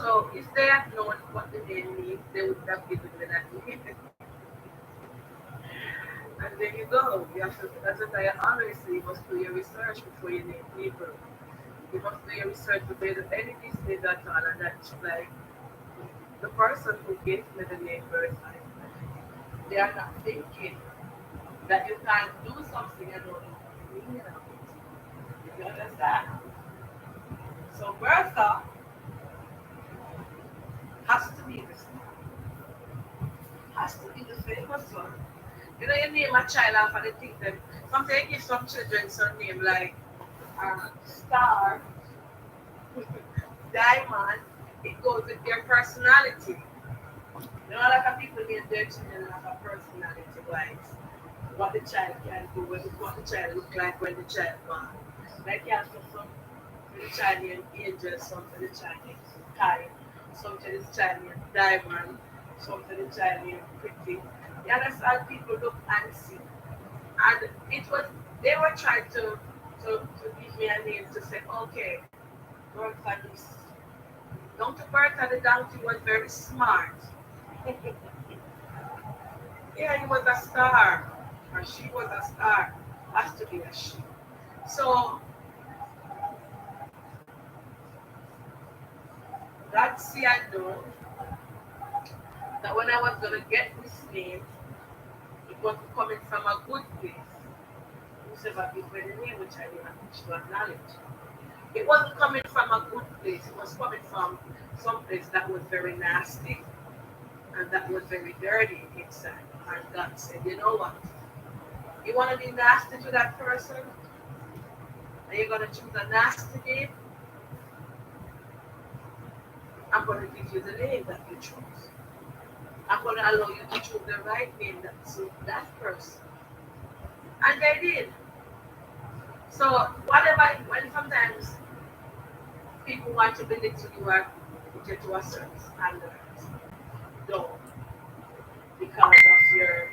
So if they had known what the name means, they would have given me that name. And there you go. You have to, that's what I always say, you must do your research before you name people. You must do your research before you do any business at all. And that's like the person who gave me the name Bertha, they are not thinking that you can't do something and don't know the meaning of it. You understand? So Bertha has to be the has to be the famous one. You know, you name a child after the thing that sometimes you give some children some name like Star, Diamond. It goes with their personality. You know, a lot of people name their children like a personality wise. What the child can do, what the child look like when the child born. Like you have some for the child named Angel, some for the child named Kai, some for the child named Diamond, some for the child named Pretty. You understand? People look and see. And it was they were trying to give me a name to say, okay, Bertha this. Don't Bertha the donkey was very smart. Yeah, he was a star. Or she was a star. Has to be a she. So God see I know that when I was gonna get this name, it was coming from a good place. Whosoever gives me the name which I didn't wish to acknowledge. It wasn't coming from a good place, it was coming from some place that was very nasty and that was very dirty inside. And God said, you know what? You wanna be nasty to that person? And you're gonna choose a nasty name? I'm gonna give you the name that you chose. I'm gonna allow you to choose the right name that suits that person. And they did. So whatever when sometimes people want to belittle you or put you to a certain standard, don't because of your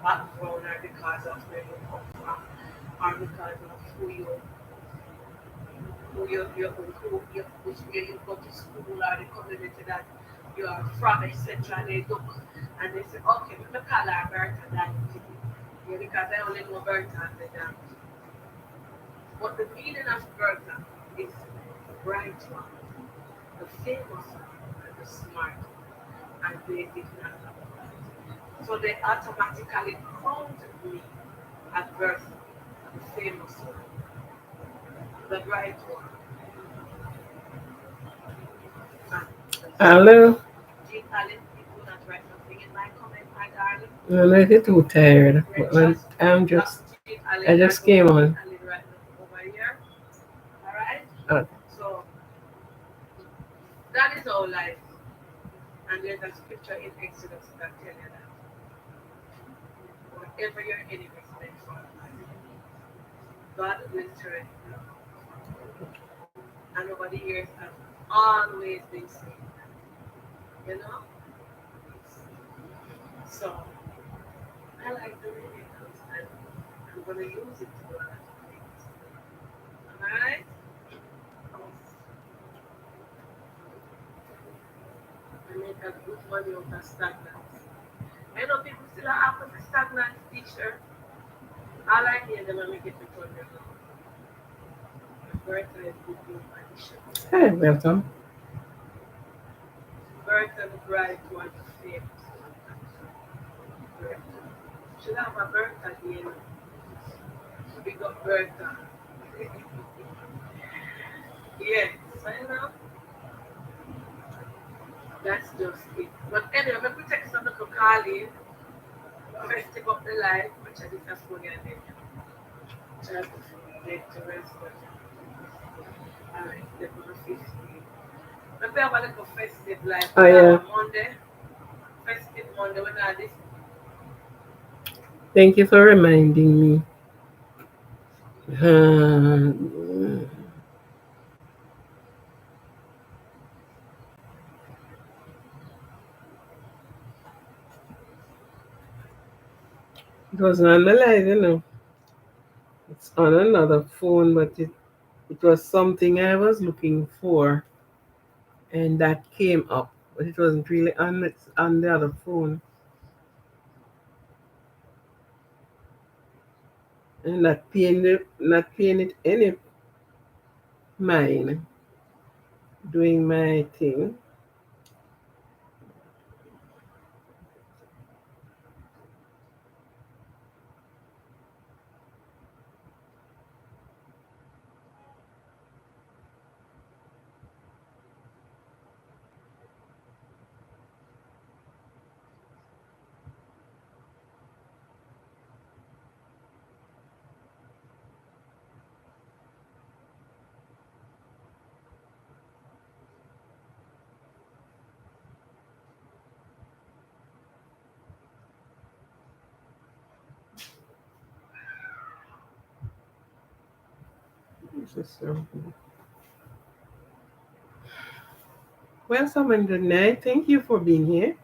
background or because of where you come from or because of who you which where you go to school or the community that you are from, etc. And they look and they say, okay, we call her Bertha that yeah, because I only know Bertha and the dance. But the meaning of Bertha is the bright one, the famous one, and the smart one, and they did not have that. So they automatically counted me as Bertha, the famous one, the bright one, and the smart Hello. one. Jean Allen, you do not write nothing in my comment, my darling. I'm a little too tired, but Red not Jean Allen I right just over came Jean on. Allen right over here. Alright? Okay. So that is our life. And there's a scripture in Exodus that tell you that whatever your enemies meant for God will turn it around. And over the years, I've always been saying that. You know? So I like the radicals and I'm going to use it to do a lot of things. Alright? I make a good money out of stagnant. I know people still are after the stagnant teacher. All I hear them and make it return their mouth. Birthday is good new addition. Hey, welcome. Birthday the bride was famous. Birthday. Should have a birthday again. Big up birthday. Yes, I know. That's just it. But anyway, I'm going to take some little call in. First take up the light, which I just have to get it. Just get to rest. Alright, they're going to 15. Maybe have a little festive like Oh yeah. Monday. Festive Monday when I this Thank you for reminding me. Uh, it wasn't on the live, you know. It's on another phone, but it was something I was looking for, and that came up, but it wasn't really on the other phone, and not paying it any mind, doing my thing. So, well, someone good night. Thank you for being here.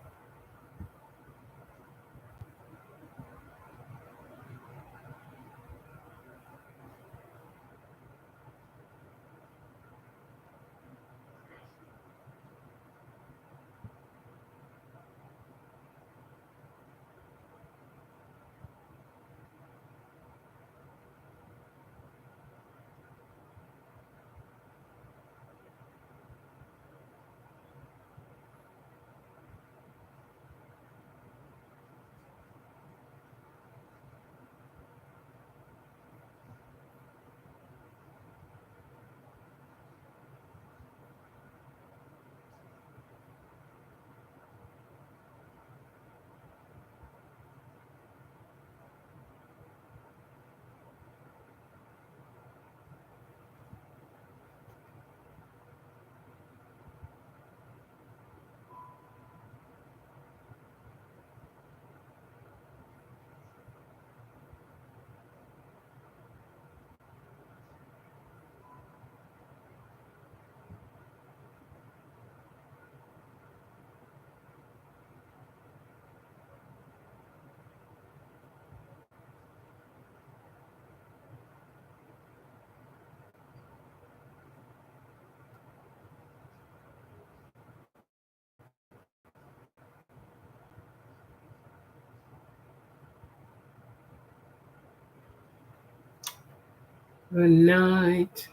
Good night.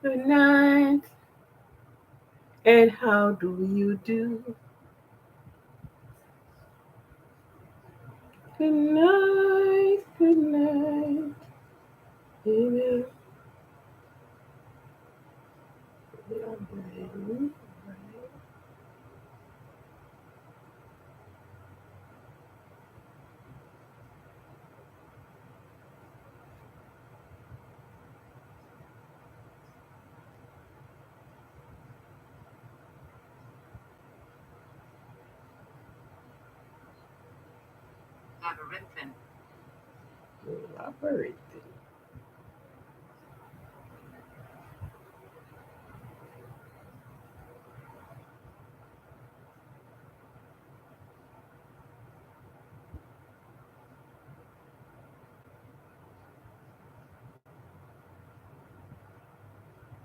Good night. And how do you do? Good night. Good night. Amen. Labyrinthine. Labyrinthine.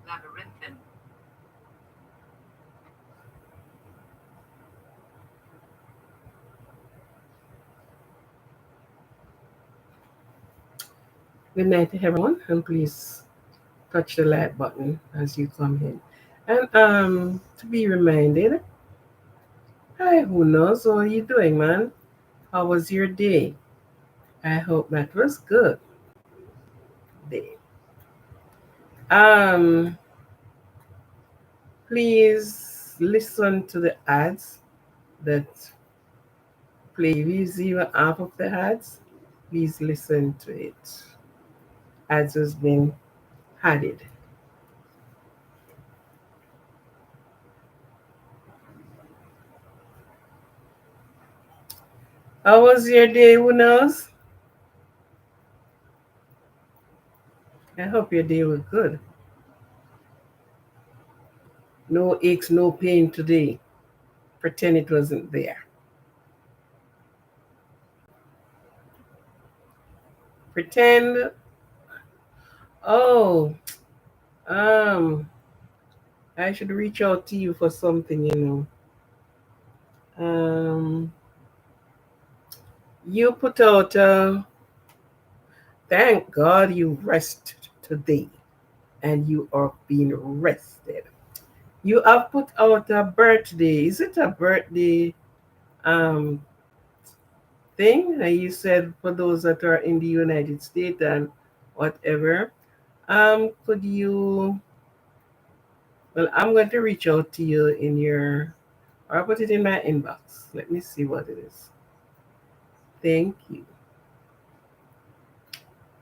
Labyrinthine. Good night to everyone, and please touch the like button as you come in. And to be reminded, hi, who knows how you doing, man? How was your day? I hope that was good day. Um, please listen to the ads that play. If you see half of the ads, please listen to it. Ads has been added. How was your day? Who knows? I hope your day was good. No aches, no pain today. Pretend it wasn't there. Pretend, oh, um, I should reach out to you for something. Um, you put out, thank God you rested today and you are being rested. You have put out a birthday. Is it a birthday um, thing? And you said for those that are in the United States and whatever. Could you? Well, I'm going to reach out to you in your, or I'll put it in my inbox. Let me see what it is. Thank you.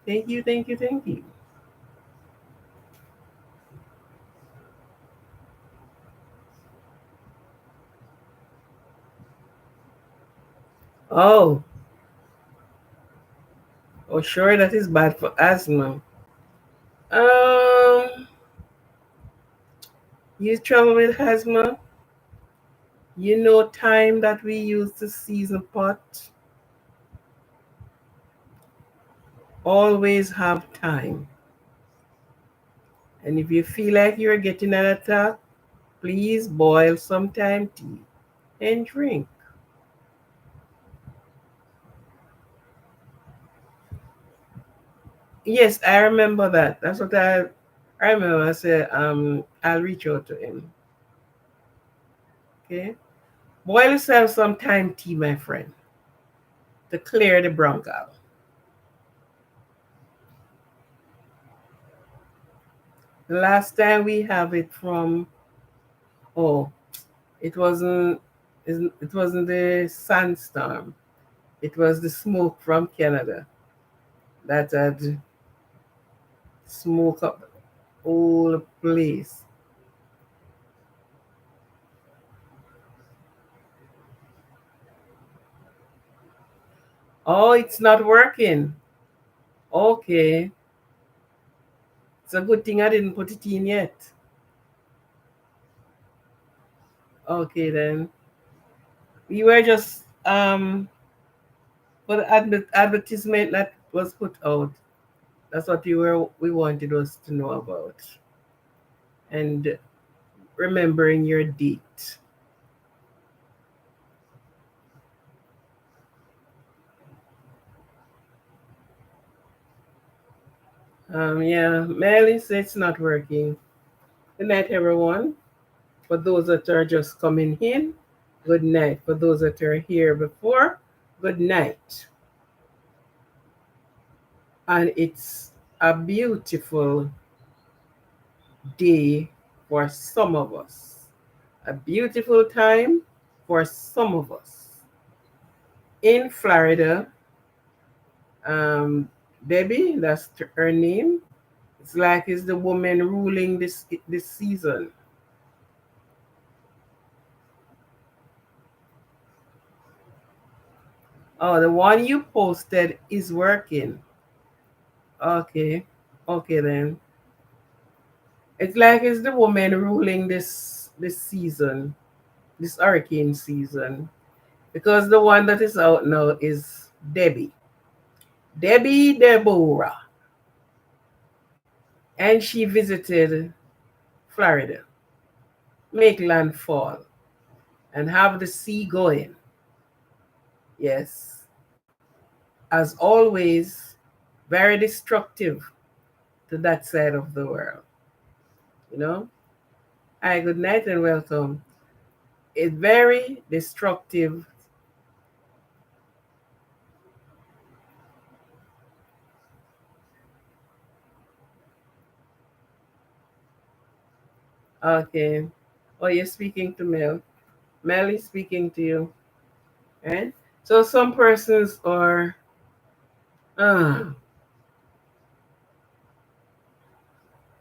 Thank you, thank you, thank you. Oh, oh, sure, that is bad for asthma. Um, you trouble with asthma? You know time that we use to season pot? Always have time. And if you feel like you're getting an attack, please boil some thyme tea and drink. Yes, I remember that. That's what I remember. I said, I'll reach out to him. Okay. Boil yourself some thyme tea, my friend, to clear the bronchi. The last time we have it from, oh, it wasn't it wasn't the sandstorm. It was the smoke from Canada that had smoked up the whole place. Oh, it's not working. Okay. It's a good thing I didn't put it in yet. Okay then. We were just for the advertisement that was put out. That's what we wanted us to know about. And remembering your date. Yeah, Melly says it's not working. Good night, everyone. For those that are just coming in, good night. For those that are here before, good night. And it's a beautiful day for some of us, a beautiful time for some of us. In Florida, um, Debbie, that's her name. It's like it's the woman ruling this season. Oh, the one you posted is working. Okay, okay then. It's like it's the woman ruling this season, this hurricane season, because the one that is out now is Debbie Deborah, and she visited Florida, make landfall, and have the sea going. Yes, as always, very destructive to that side of the world. You know. Hi, good night and welcome. It's very destructive. Okay. Oh, you're speaking to Mel. Mel is speaking to you. Right? So some persons are, uh,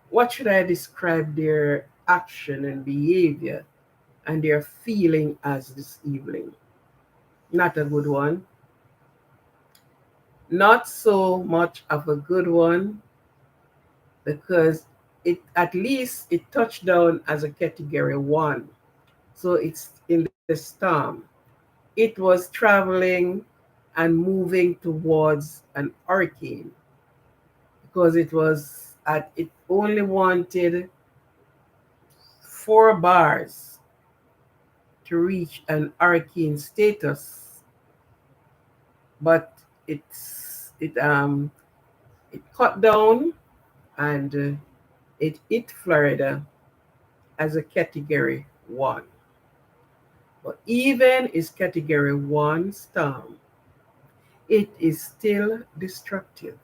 what should I describe their action and behavior and their feeling as this evening? Not a good one. Not so much of a good one because it at least it touched down as a category one. So it's in the storm. It was traveling and moving towards an hurricane because it only wanted 4 bars to reach an hurricane status, but it cut down and it hit Florida as a category 1. But even its category 1 storm, it is still destructive.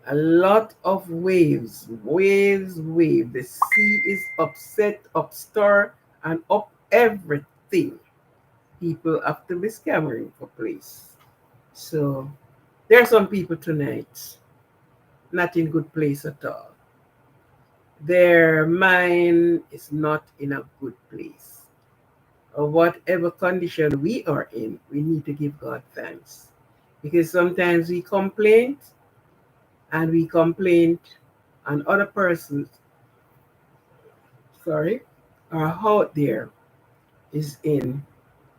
A lot of waves, waves. The sea is upset, upstir, and up everything. People have to be scammering for place. So there are some people tonight not in good place at all. Their mind is not in a good place. Or whatever condition we are in, we need to give God thanks. Because sometimes we complain and other persons, sorry, are out there is in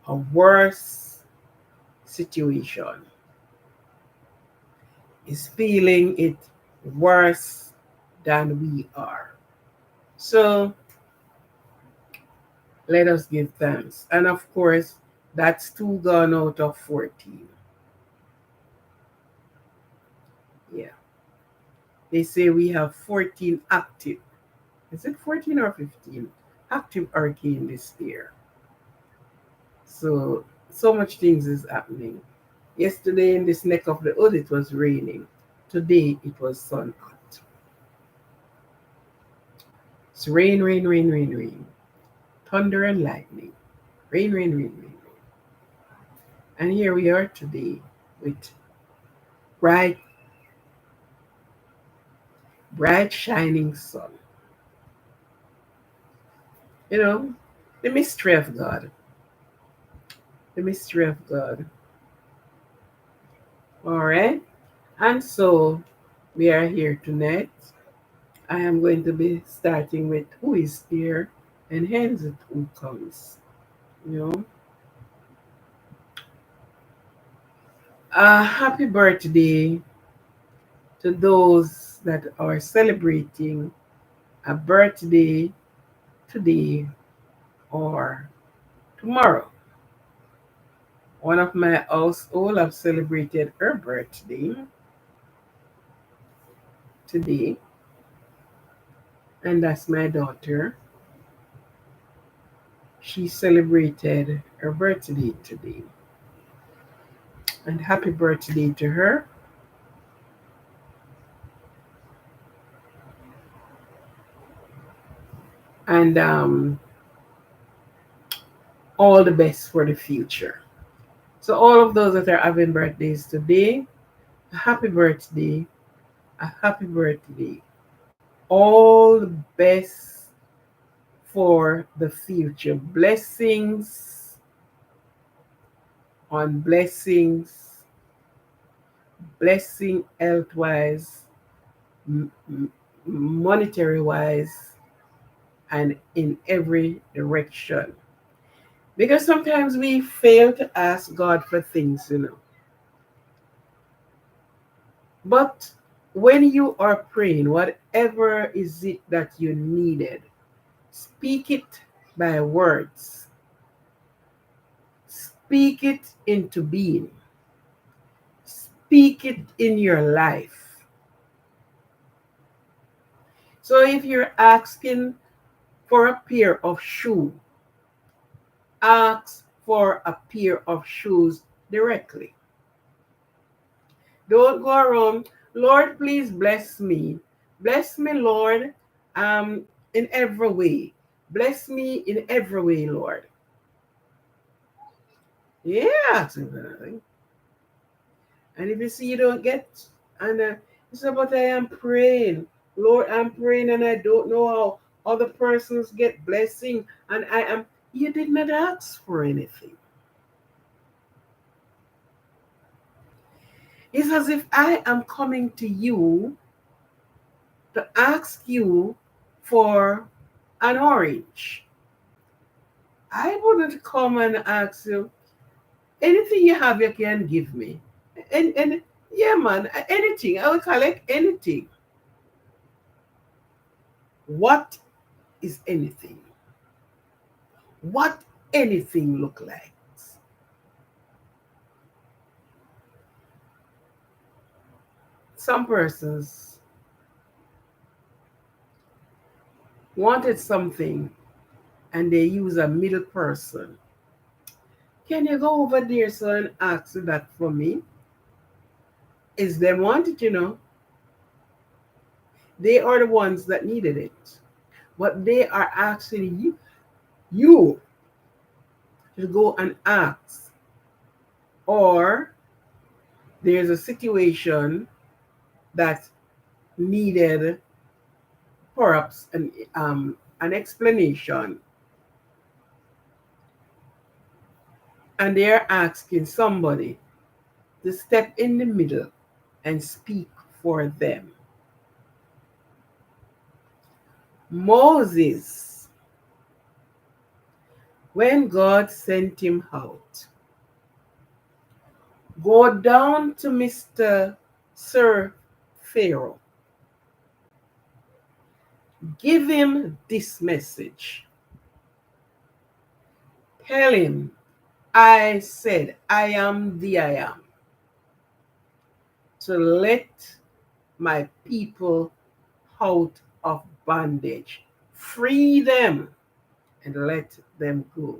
a worse situation, is feeling it worse than we are. So let us give thanks. And of course, that's 2 gone out of 14. Yeah. They say we have 14 active. Is it 14 or 15? Active hurricane this year. So much things is happening. Yesterday in this neck of the hood it was raining. Today it was sun hot. It's rain, rain, rain, rain, rain. Thunder and lightning. Rain, rain, rain, rain, rain. And here we are today with bright, bright shining sun. You know, the mystery of God. The mystery of God. All right. And so we are here tonight. I am going to be starting with who is here and hence it who comes. You know, a happy birthday to those that are celebrating a birthday today or tomorrow. One of my household have celebrated her birthday today, and that's my daughter. She celebrated her birthday today. And happy birthday to her. And all the best for the future. So, all of those that are having birthdays today, a happy birthday, a happy birthday. All the best for the future. Blessings on blessings, blessing health wise, monetary wise, and in every direction. Because sometimes we fail to ask God for things, you know. But when you are praying, whatever is it that you needed, speak it by words. Speak it into being. Speak it in your life. So if you're asking for a pair of shoes, ask for a pair of shoes directly. Don't go around, Lord, please bless me. Bless me, Lord, in every way. Bless me in every way, Lord. Yeah. And if you see you don't get, and you say, but I am praying. Lord, I'm praying and I don't know how other persons get blessing. And you did not ask for anything. It's as if I am coming to you to ask you for an orange. I wouldn't come and ask you, anything you have, you can give me. And yeah, man, anything. I will collect anything. What is anything? What anything look like? Some persons wanted something and they use a middle person. Can you go over there, sir, and ask that for me? Is them want it, you know. They are the ones that needed it. But they are actually you to go and ask. Or there's a situation that needed perhaps an explanation, and they're asking somebody to step in the middle and speak for them. Moses, when God sent him out, go down to Mr. Sir Pharaoh, give him this message. Tell him, I said, I am the I am, to let my people out of bondage. Free them and let them go.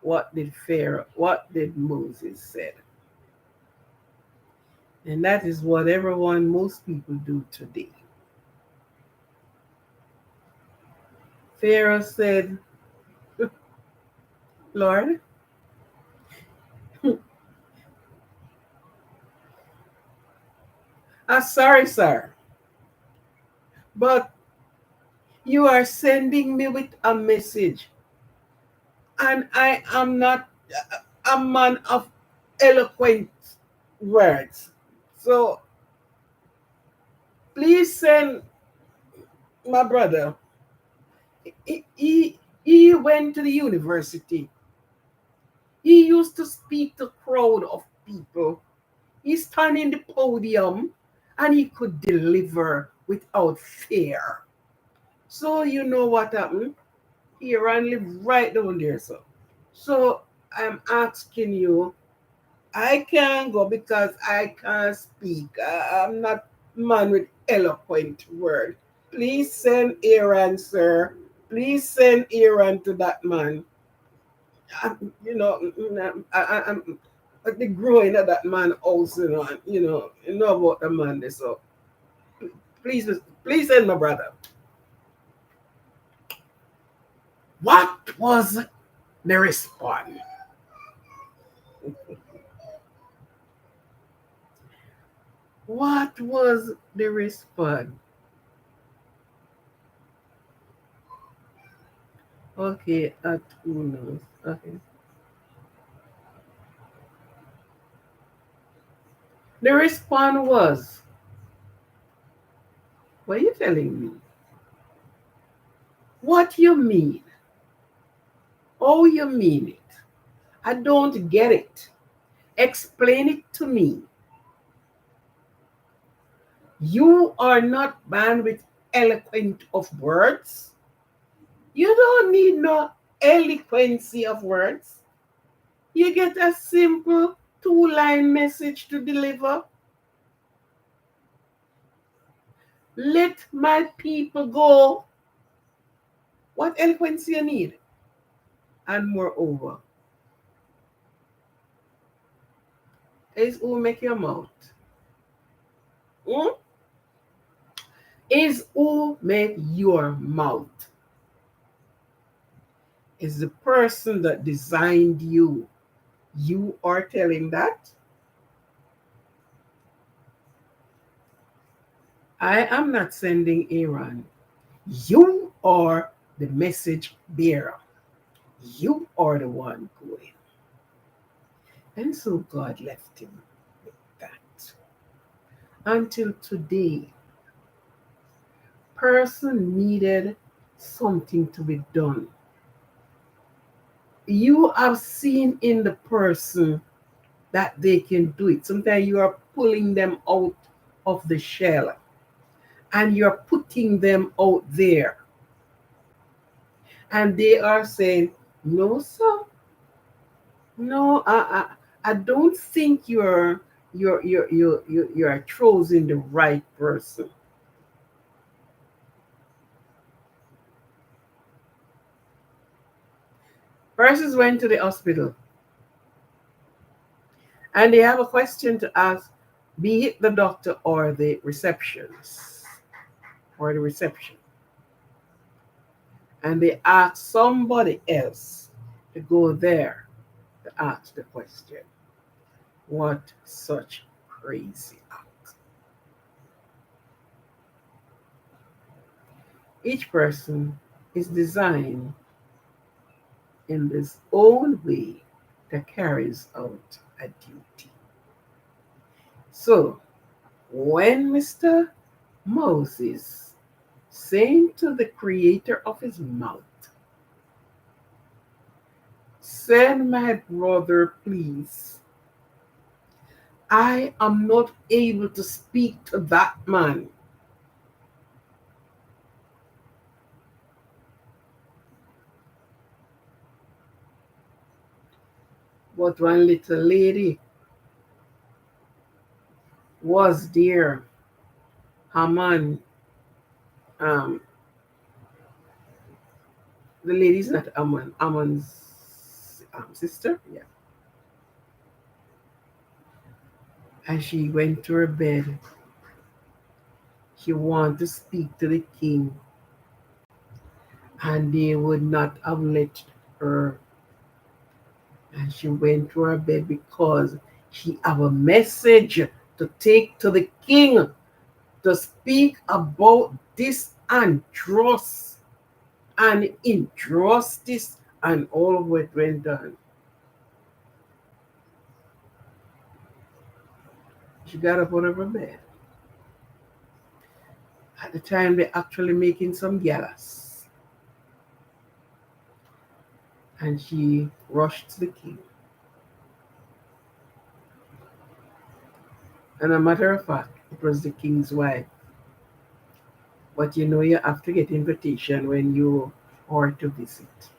What did Moses said? And that is what most people do today. Pharaoh said, Lord, I'm sorry, sir, but you are sending me with a message, and I am not a man of eloquent words. So please send my brother. He went to the university. He used to speak to a crowd of people. He stand in the podium and he could deliver without fear. So you know what happened? He ran live right down there, so. So I'm asking you, I can't go because I can't speak. I'm not man with eloquent word. Please send Aaron, sir. Please send Aaron to that man. You know, I'm the growing of that man also, you know about the man. So please, please send my brother. What was the response? What was the response? Okay, at Unos. Okay. The response was, what are you telling me? What you mean? Oh, you mean it? I don't get it. Explain it to me. You are not banned with eloquent of words. You don't need no eloquency of words. You get a simple two-line message to deliver. Let my people go. What eloquence you need? And moreover, is who make your mouth? Hmm? Is who make your mouth? Is the person that designed you. You are telling that? I am not sending Aaron. You are the message bearer. You are the one going. And so God left him with that. Until today, person needed something to be done. You have seen in the person that they can do it. Sometimes you are pulling them out of the shell and you're putting them out there. And they are saying, no, sir, no, I don't think you're choosing the right person. Persons went to the hospital and they have a question to ask, be it the doctor or the receptions or the reception. And they ask somebody else to go there to ask the question. What such crazy act? Each person is designed in this own way that carries out a duty. So when Mr. Moses saying to the creator of his mouth, send my brother, please. I am not able to speak to that man. But one little lady was there. Haman, um, the lady's not Ammon, Ammon's sister, yeah. And she went to her bed. She wanted to speak to the king, and they would not have let her. And she went to her bed because she have a message to take to the king to speak about this unjust and injustice and all of what went on. She got up out of her bed. At the time, they're actually making some galas. And she rushed to the king. And a matter of fact, it was the king's wife. But you know, you have to get invitation when you are to visit.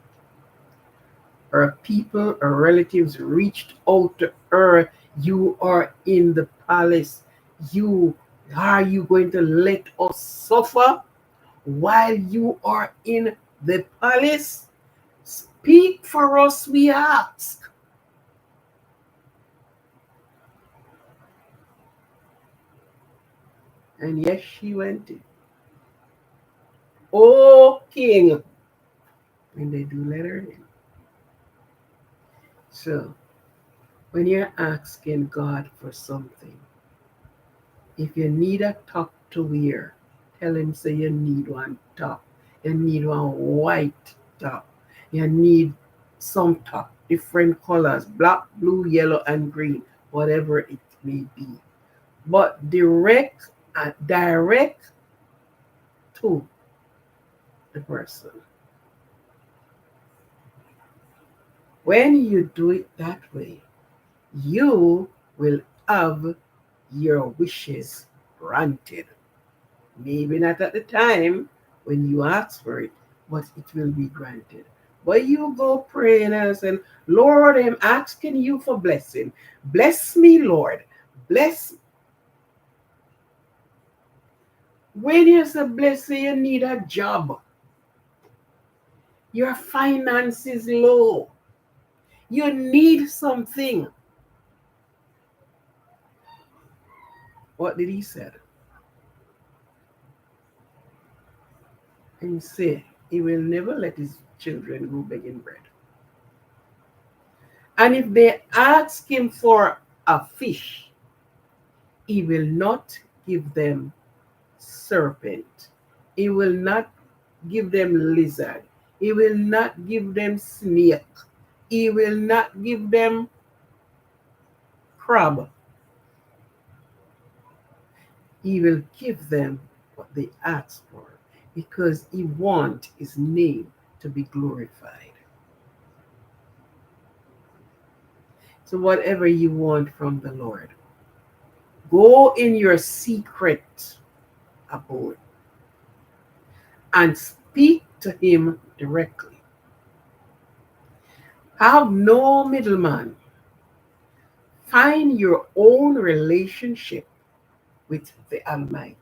Her people, her relatives reached out to her. You are in the palace. You are you going to let us suffer while you are in the palace? Speak for us, we ask. And yes, she went in. Oh, king. And they do let her in. So, when you're asking God for something, if you need a top to wear, tell him say you need one top. You need one white top. You need some top, different colors, black, blue, yellow, and green, whatever it may be. But direct to the person. When you do it that way, you will have your wishes granted. Maybe not at the time when you ask for it, but it will be granted. But you go praying and saying, Lord, I'm asking you for blessing. Bless me, Lord. Bless. When you say blessing, you need a job. Your finance is low. You need something. What did he say? And say, he will never let his children go begging bread. And if they ask him for a fish, he will not give them serpent. He will not give them lizard. He will not give them snake. He will not give them crab. He will give them what they ask for because he wants his name to be glorified. So whatever you want from the Lord, go in your secret abode and speak to him directly. Have no middleman. Find your own relationship with the Almighty.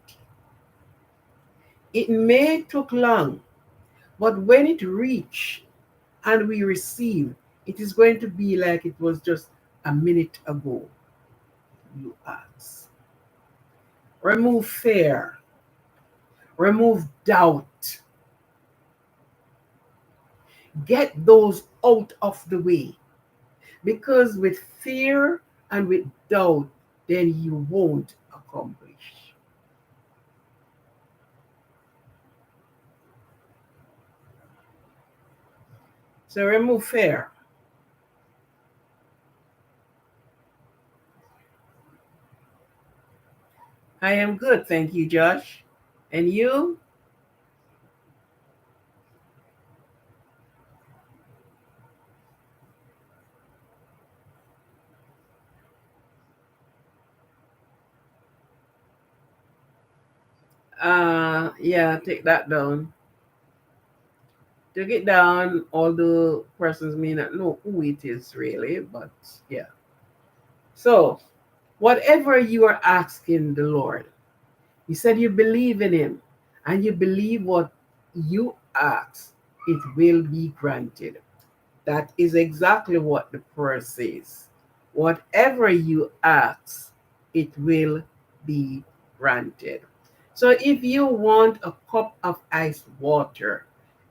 It may took long, but when it reach and we receive, it is going to be like it was just a minute ago. You ask. Remove fear. Remove doubt. Get those out of the way. Because with fear and with doubt, then you won't accomplish. So remove fear. I am good, thank you, Josh. And you? Yeah, take that down. Take it down, although persons may not know who it is really, but yeah. So, whatever you are asking the Lord, you said you believe in Him and you believe what you ask, it will be granted. That is exactly what the prayer says. Whatever you ask, it will be granted. So if you want a cup of ice water,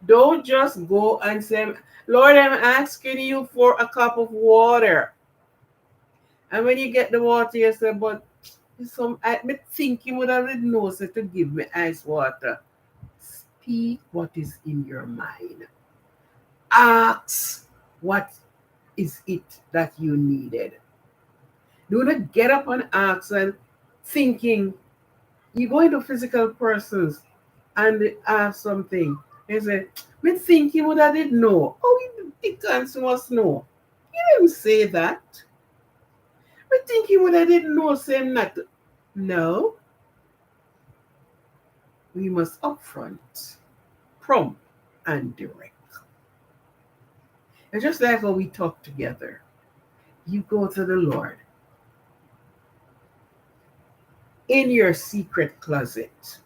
don't just go and say, Lord, I'm asking you for a cup of water. And when you get the water, you say, but I think you would have known to give me ice water. Speak what is in your mind. Ask what is it that you needed. Do not get up and ask and thinking you go into physical persons and ask something. They say, me think you would have did know. Oh, you think you must know. You didn't say that. Me think you would have didn't know same not. No, we must upfront, prompt, and direct. And just like how we talk together, you go to the Lord in your secret closet,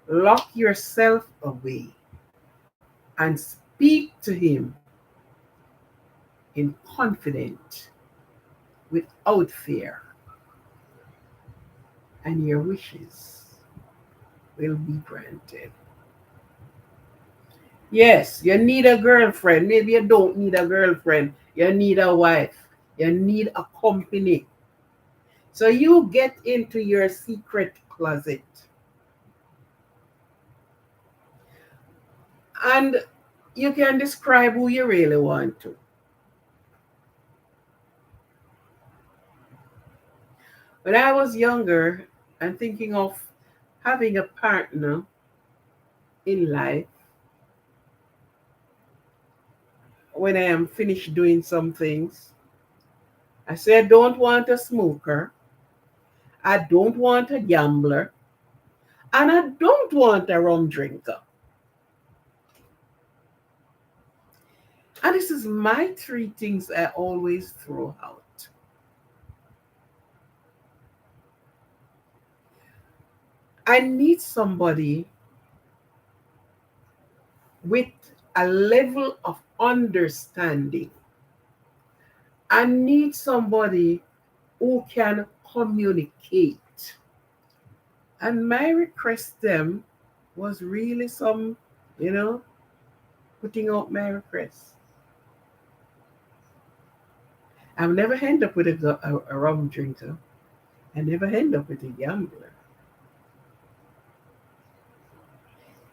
lock yourself away, and speak to Him in confidence, without fear, and your wishes will be granted. Yes, you need a girlfriend. Maybe you don't need a girlfriend. You need a wife. You need a company. So you get into your secret closet and you can describe who you really want to. When I was younger and thinking of having a partner in life, when I am finished doing some things, I said, I don't want a smoker, I don't want a gambler, and I don't want a rum drinker. And this is my three things I always throw out. I need somebody with a level of understanding. I need somebody who can communicate. And my request them was really some, you know, putting out my request. I've never end up with a rum drinker. I never end up with a gambler.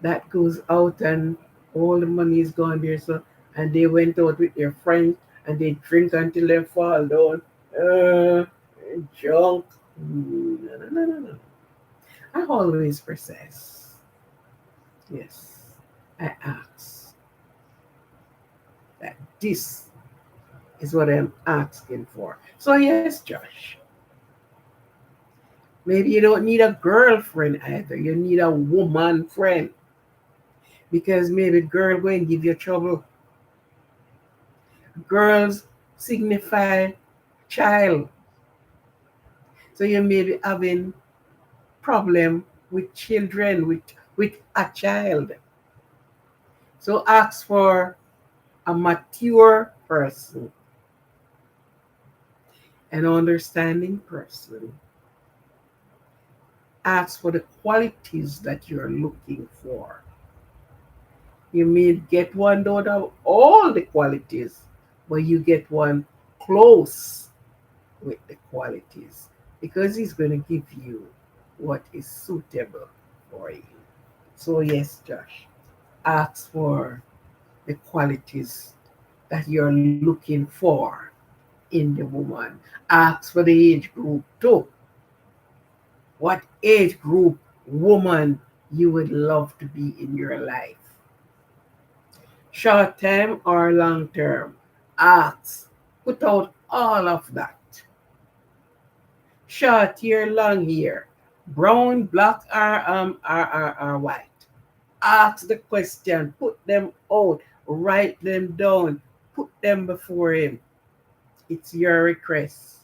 That goes out and all the money is gone there. So and they went out with their friends and they drink until they fall down. Uh, Junk. No, no, no, no, no. I always process. Yes, I ask that this is what I'm asking for. So yes, Josh. Maybe you don't need a girlfriend either. You need a woman friend because maybe girl going to give you trouble. Girls signify child. So you may be having problem with children, with a child. So ask for a mature person, an understanding person. Ask for the qualities that you're looking for. You may get one don't have all the qualities, but you get one close with the qualities because he's going to give you what is suitable for you. So, yes, Josh, ask for the qualities that you're looking for in the woman. Ask for the age group too. What age group woman you would love to be in your life? Short term or long term? Ask. Put out all of that. Short hair, long hair, brown, black, or white. Ask the question, put them out, write them down, put them before him. It's your request.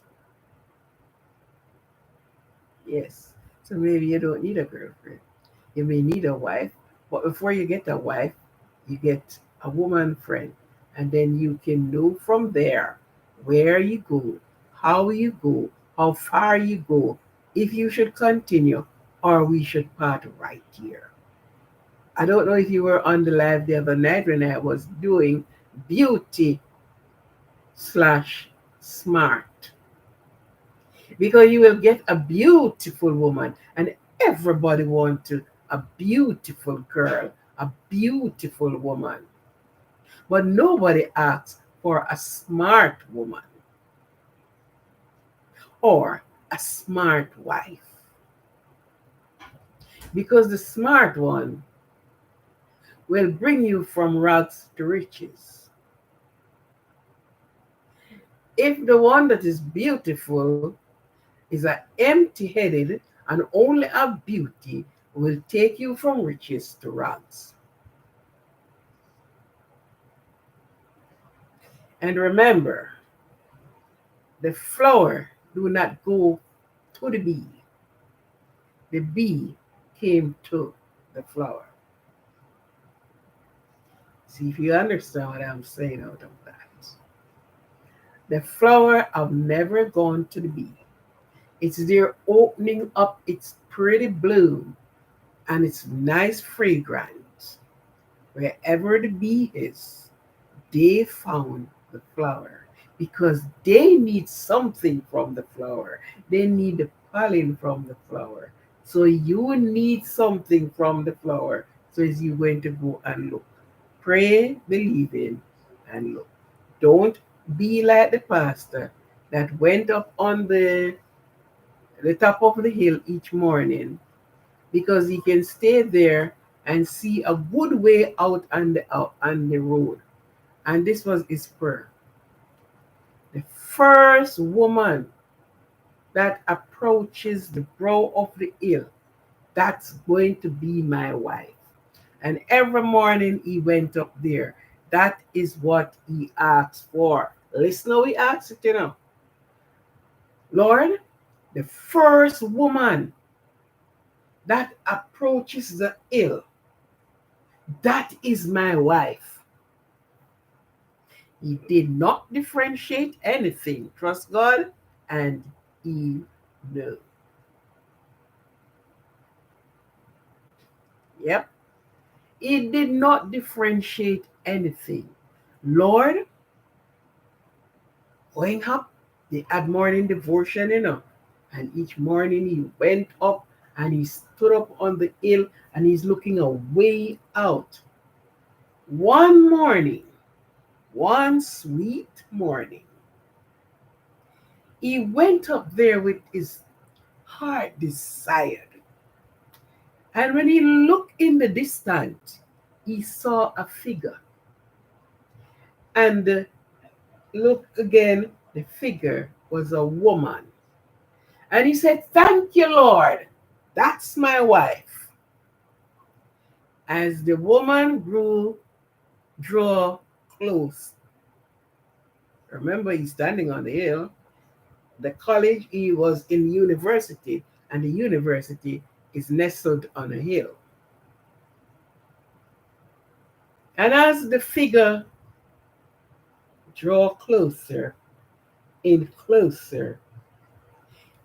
Yes. So maybe you don't need a girlfriend. You may need a wife, but before you get a wife, you get a woman friend. And then you can know from there where you go, how far you go, if you should continue or we should part right here. I don't know if you were on the live the other night when I was doing beauty slash smart. Because you will get a beautiful woman, and everybody wants a beautiful girl, a beautiful woman. But nobody asks for a smart woman or a smart wife. Because the smart one will bring you from rags to riches. If the one that is beautiful is a empty-headed and only a beauty, will take you from riches to rags. And remember, the flower do not go to the bee. The bee came to the flower. See if you understand what I'm saying out of that. The flower have never gone to the bee. It's there opening up its pretty bloom and its nice fragrance. Wherever the bee is, they found the flower because they need something from the flower. They need the pollen from the flower. So you need something from the flower. So is you going to go and look. Pray, believe in, and look. Don't be like the pastor that went up on the top of the hill each morning because he can stay there and see a good way out on the road. And this was his prayer. The first woman that approaches the brow of the hill, that's going to be my wife. And every morning he went up there. That is what he asked for. Listen how he asked it, Lord, the first woman that approaches the hill, that is my wife. He did not differentiate anything. Trust God, and he knew. Yep. He did not differentiate anything. Lord, going up, they had morning devotion, And each morning he went up and he stood up on the hill and he's looking away out. One morning, one sweet morning, he went up there with his heart desired. And when he looked in the distance, he saw a figure. And look again, the figure was a woman. And he said, "Thank you, Lord. That's my wife." As the woman drew close, Remember, he's standing on the hill. The college, he was in university, and the university is nestled on a hill. And as the figure drew closer and closer,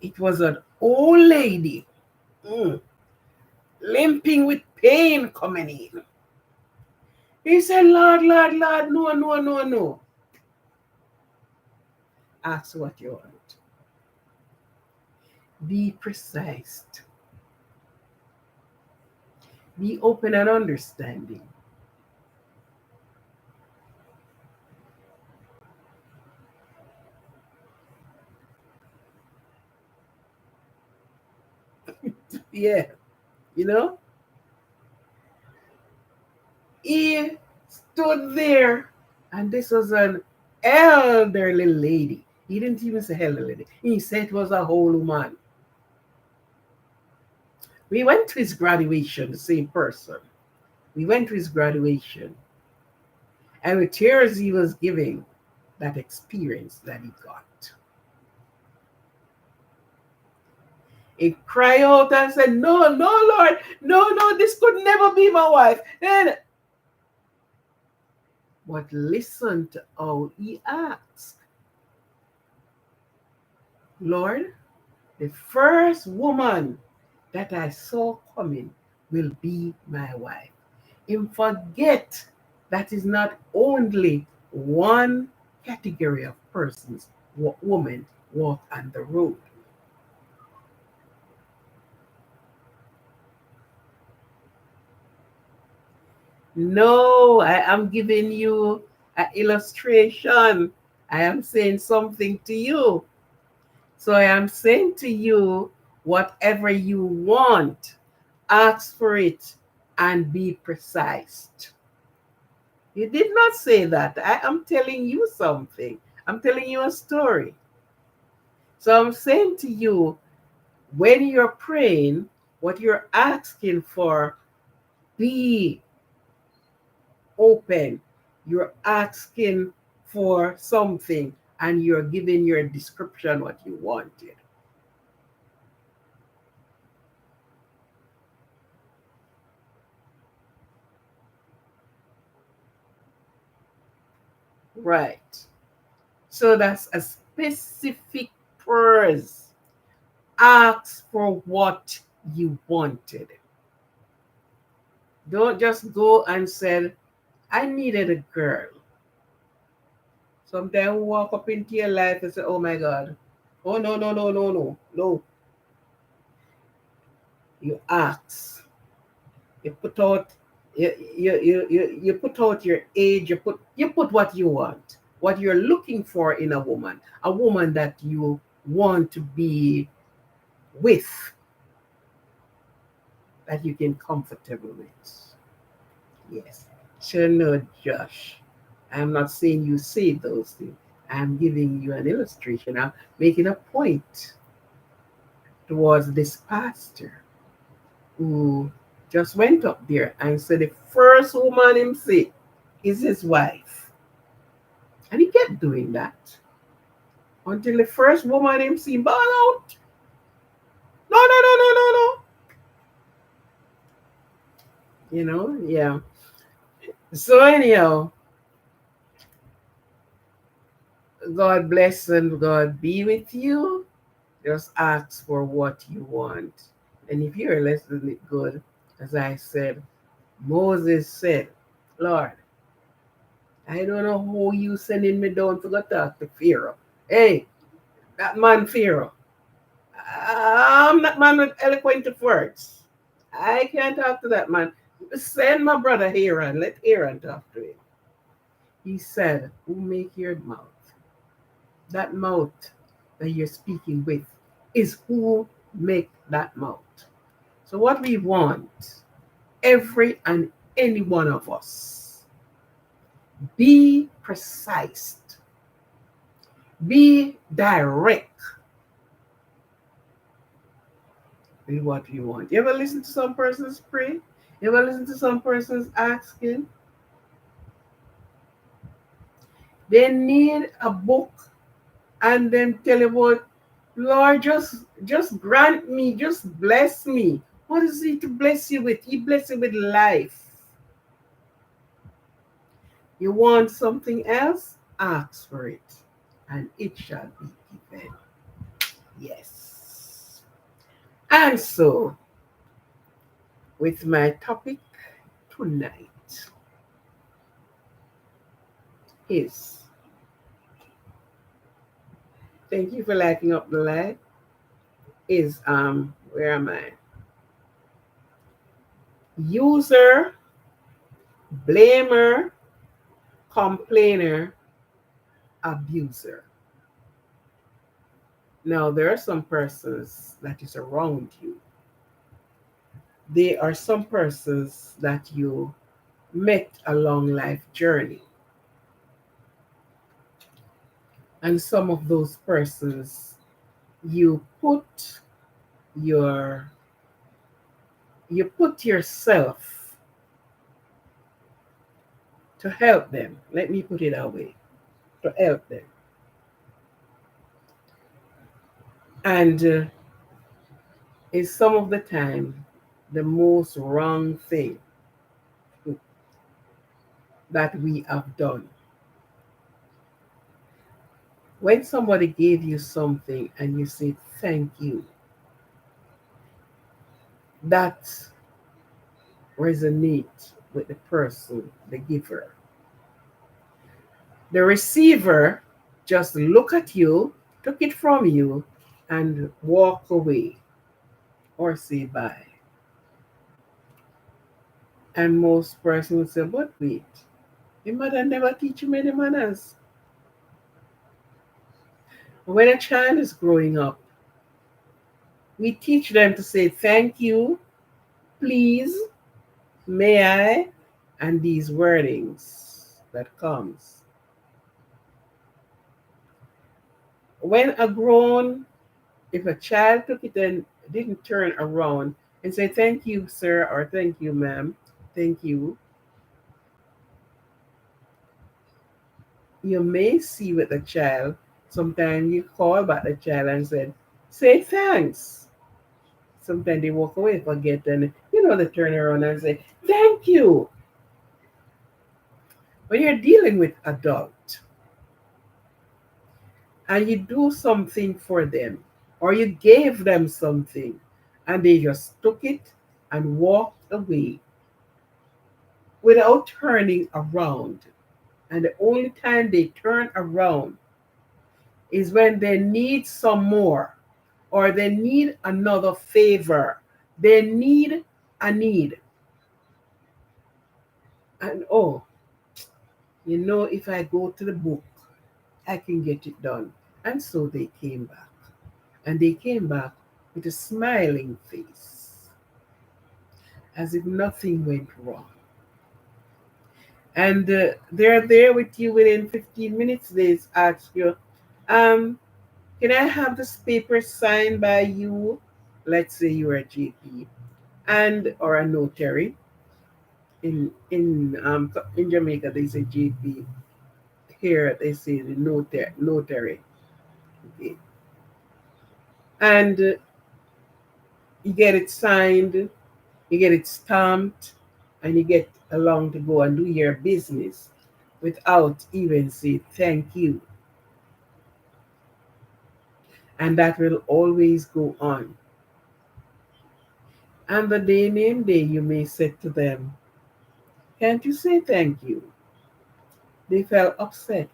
it was an old lady, mm, limping with pain coming in. He said, Lord, Lord, Lord, no, no, no, no. Ask what you want. Be precise. Be open and understanding. Yeah, you know, he stood there, and this was an elderly lady. He didn't even say elderly lady. He said it was a whole woman. We went to his graduation, the same person. We went to his graduation, and with tears he was giving that experience that he got. He cried out and said, no, no, Lord, no, no, this could never be my wife. And but listen to how he asked. Lord, the first woman that I saw coming will be my wife. And forget that is not only one category of persons, women walk on the road. No, I am giving you an illustration. I am saying something to you. So I am saying to you, whatever you want, ask for it and be precise. You did not say that. I am telling you something. I'm telling you a story. So I'm saying to you, when you're praying, what you're asking for, be open. You're asking for something and you're giving your description what you wanted. Right. So that's a specific prayers. Ask for what you wanted. Don't just go and say, I needed a girl. Sometimes we walk up into your life and say, oh my God. Oh no, no, no, no, no, no. You ask. You put out you put out your age, you put what you want, what you're looking for in a woman that you want to be with, that you can comfortable with. Yes. So no, Josh. I'm not saying you say those things. I'm giving you an illustration. I'm making a point towards this pastor who just went up there and said the first woman him see is his wife. And he kept doing that until the first woman him see ball out. No, no, no, no, no, no. Yeah. So anyhow, God bless and God be with you. Just ask for what you want. And if you're less than it good, as I said, Moses said, Lord, I don't know who you sending me down to go talk to Pharaoh. Hey, that man Pharaoh. I'm that man with eloquent of words. I can't talk to that man. Send my brother Aaron. Let Aaron talk to him. He said, who make your mouth? That mouth that you're speaking with is who make that mouth. So what we want, every and any one of us, be precise, be direct with what you want. You ever listen to some persons pray? You ever listen to some persons asking? They need a book and then tell about, Lord, just grant me, just bless me. What is he to bless you with? He bless you with life. You want something else? Ask for it, and it shall be given. Yes. And so, with my topic tonight is, thank you for lighting up the light, is where am I? User, blamer, complainer, abuser. Now there are some persons that is around you. There are some persons that you met along life journey. And some of those persons you put your you put yourself to help them. Let me put it that way. To help them. And it's some of the time the most wrong thing that we have done. When somebody gave you something and you say thank you, that resonates with the person, the giver. The receiver just look at you, took it from you, and walk away or say bye. And most persons would say, but wait, your mother never teach you many manners. When a child is growing up, we teach them to say thank you, please, may I, and these wordings that comes. When a grown, if a child took it and didn't turn around and say thank you, sir, or thank you, ma'am, thank you, you may see with the child, sometimes you call back the child and said, say thanks. Sometimes they walk away, forget, and they turn around and say, thank you. When you're dealing with adult and you do something for them, or you gave them something and they just took it and walked away without turning around. And the only time they turn around is when they need some more or they need another favor. They need a need. And if I go to the book, I can get it done. And so they came back. And they came back with a smiling face, as if nothing went wrong. And they're there with you within 15 minutes. They ask you, um, can I have this paper signed by you? Let's say you're a GP and or a notary. In Jamaica they say GP. Here they say the notary. Okay. And you get it signed, you get it stamped, and you get along to go and do your business without even say thank you. And that will always go on. And the day name day you may say to them, can't you say thank you? They felt upset.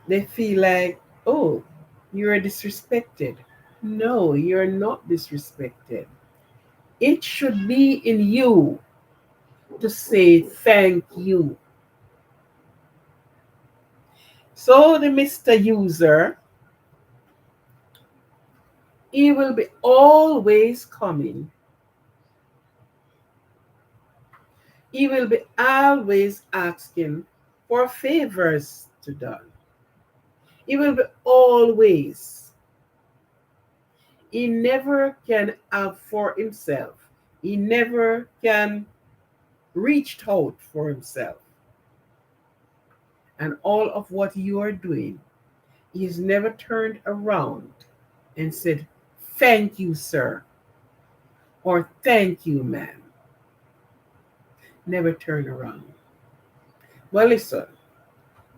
They feel like, oh, you're disrespected. No, you're not disrespected. It should be in you to say thank you. So the Mr. User, he will be always coming. He will be always asking for favors to done. He will be always. He never can have for himself. He never can reach out for himself. and all of what you are doing, he's never turned around and said, "Thank you, sir," or "Thank you, ma'am." Never turn around. Well, listen,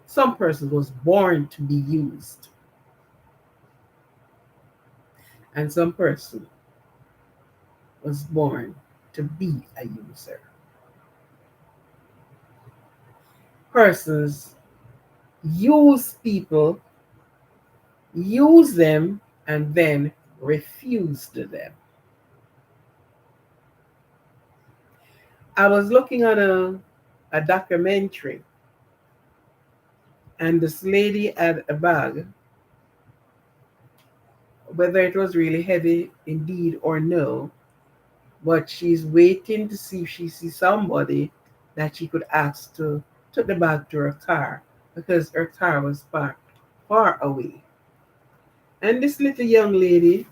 some person was born to be used, and some person was born to be a user. Persons use people, use them, and then refuse to them. I was looking at a documentary, and this lady had a bag, whether it was really heavy indeed or no, but she's waiting to see if she sees somebody that she could ask to take the bag to her car because her car was parked far away. And this little young lady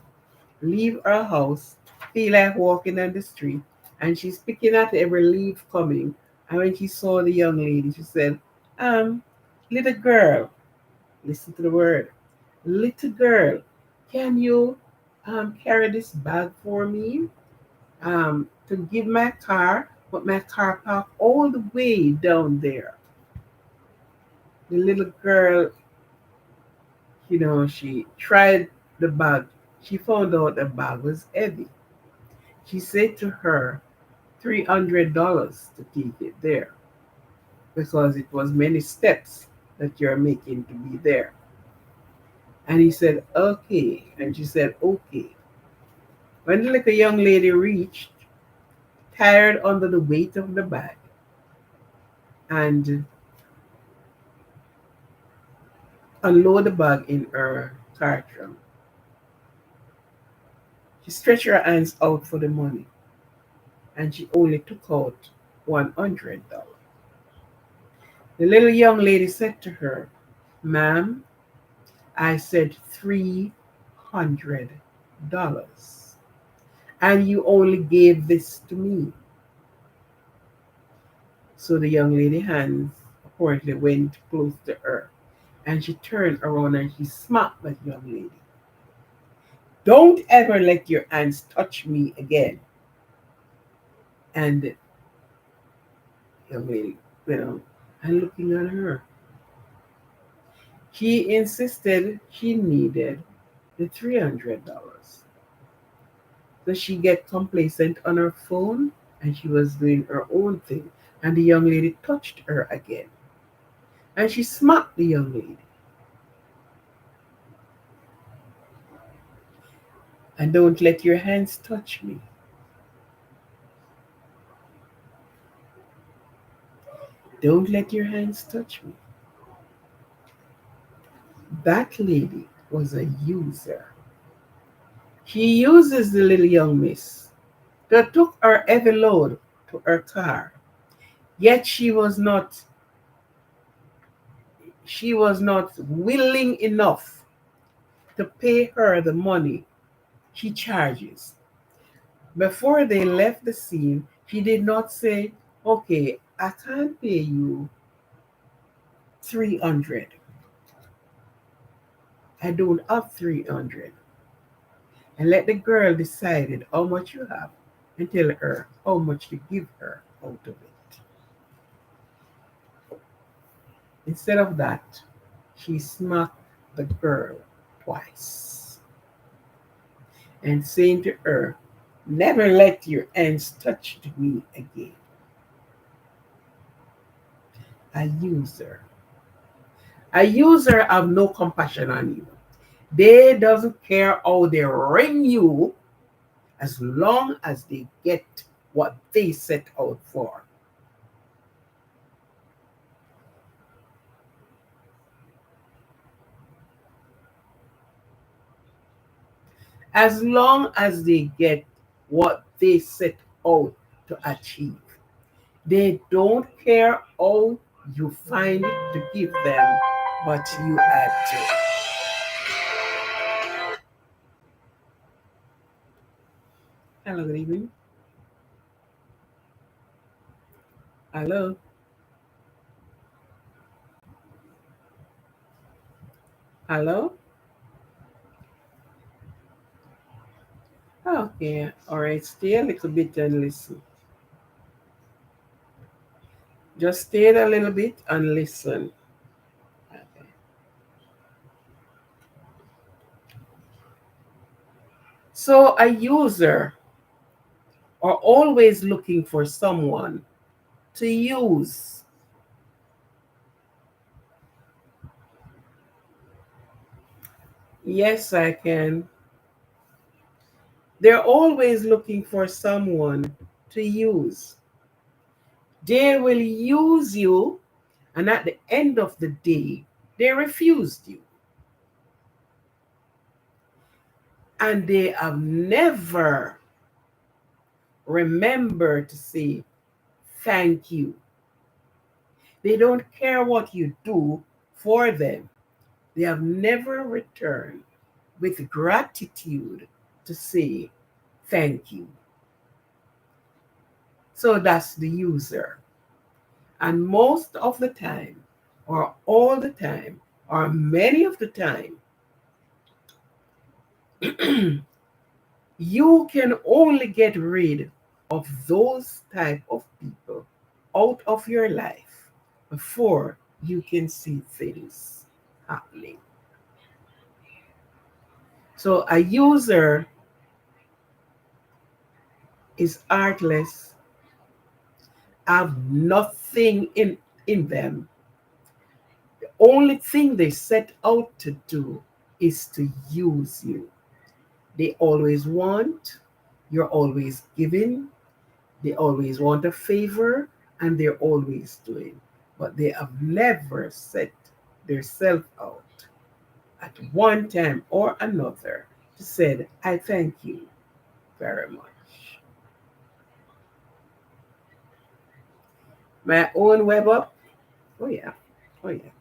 leave her house, feel like walking down the street, and she's picking at every leaf coming. And when she saw the young lady, she said, little girl, listen to the word, little girl, can you carry this bag for me? To give my car, but my car parked all the way down there. The little girl, she tried the bag. She found out the bag was heavy. She said to her, $300 to take it there because it was many steps that you're making to be there. And he said, okay. And she said, okay. When the little young lady reached, tired under the weight of the bag, and unload the bag in her car trunk, she stretched her hands out for the money and she only took out $100. The little young lady said to her, "Ma'am, I said $300 and you only gave this to me." So the young lady's hands apparently went close to her and she turned around and she smacked that young lady. "Don't ever let your hands touch me again." And the young lady, and looking at her, she insisted she needed the $300. So she get complacent on her phone and she was doing her own thing. And the young lady touched her again. And she smacked the young lady. "And don't let your hands touch me. Don't let your hands touch me." That lady was a user. She uses the little young miss that took her heavy load to her car. Yet she was not willing enough to pay her the money she charges. Before they left the scene, she did not say, "Okay, I can't pay you 300. I don't have 300." And let the girl decide how much you have and tell her how much to give her out of it. Instead of that, she smacked the girl twice and saying to her, "Never let your hands touch me again." A user. A user have no compassion on you. They doesn't care how they ring you as long as they get what they set out for. As long as they get what they set out to achieve. They don't care how you find it to give them, but you add to it. Hello, good evening. Hello. Hello? Okay. All right. Stay a little bit and listen. Just stay a little bit and listen. Okay. So, a user are always looking for someone to use. Yes, I can. They're always looking for someone to use. They will use you, and at the end of the day, they refused you. And they have never remembered to say thank you. They don't care what you do for them. They have never returned with gratitude to say thank you. So that's the user. And most of the time, or all the time, or many of the time, you can only get rid of those type of people out of your life before you can see things happening. So a user is artless, have nothing in them. The only thing they set out to do is to use you. They always want, you're always giving, they always want a favor, and they're always doing. But they have never set their self out at one time or another to say, I thank you very much. My own web up? Oh yeah. Oh yeah.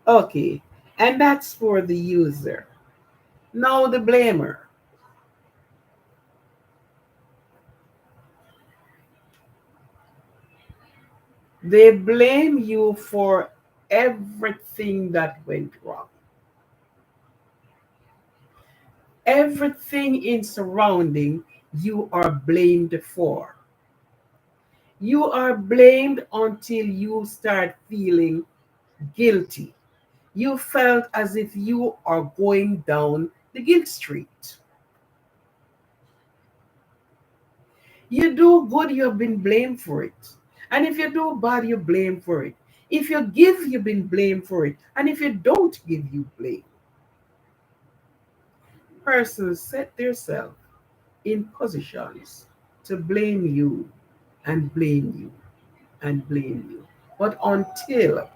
Okay. And that's for the user. Now the blamer. They blame you for everything that went wrong. Everything in surrounding you are blamed for. You are blamed until you start feeling guilty. You felt as if you are going down the guilt street. You do good, you've been blamed for it. And if you do bad, you're blamed for it. If you give, you've been blamed for it. And if you don't give, you blame. Persons set themselves in positions to blame you and blame you and blame you. But until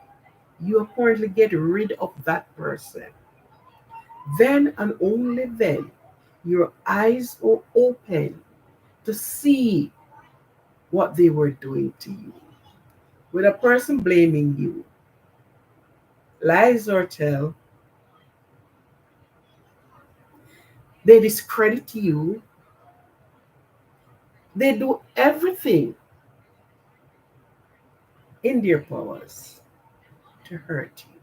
you apparently get rid of that person, then and only then your eyes will open to see what they were doing to you. With a person blaming you, lies or tell, they discredit you, they do everything in their powers to hurt you.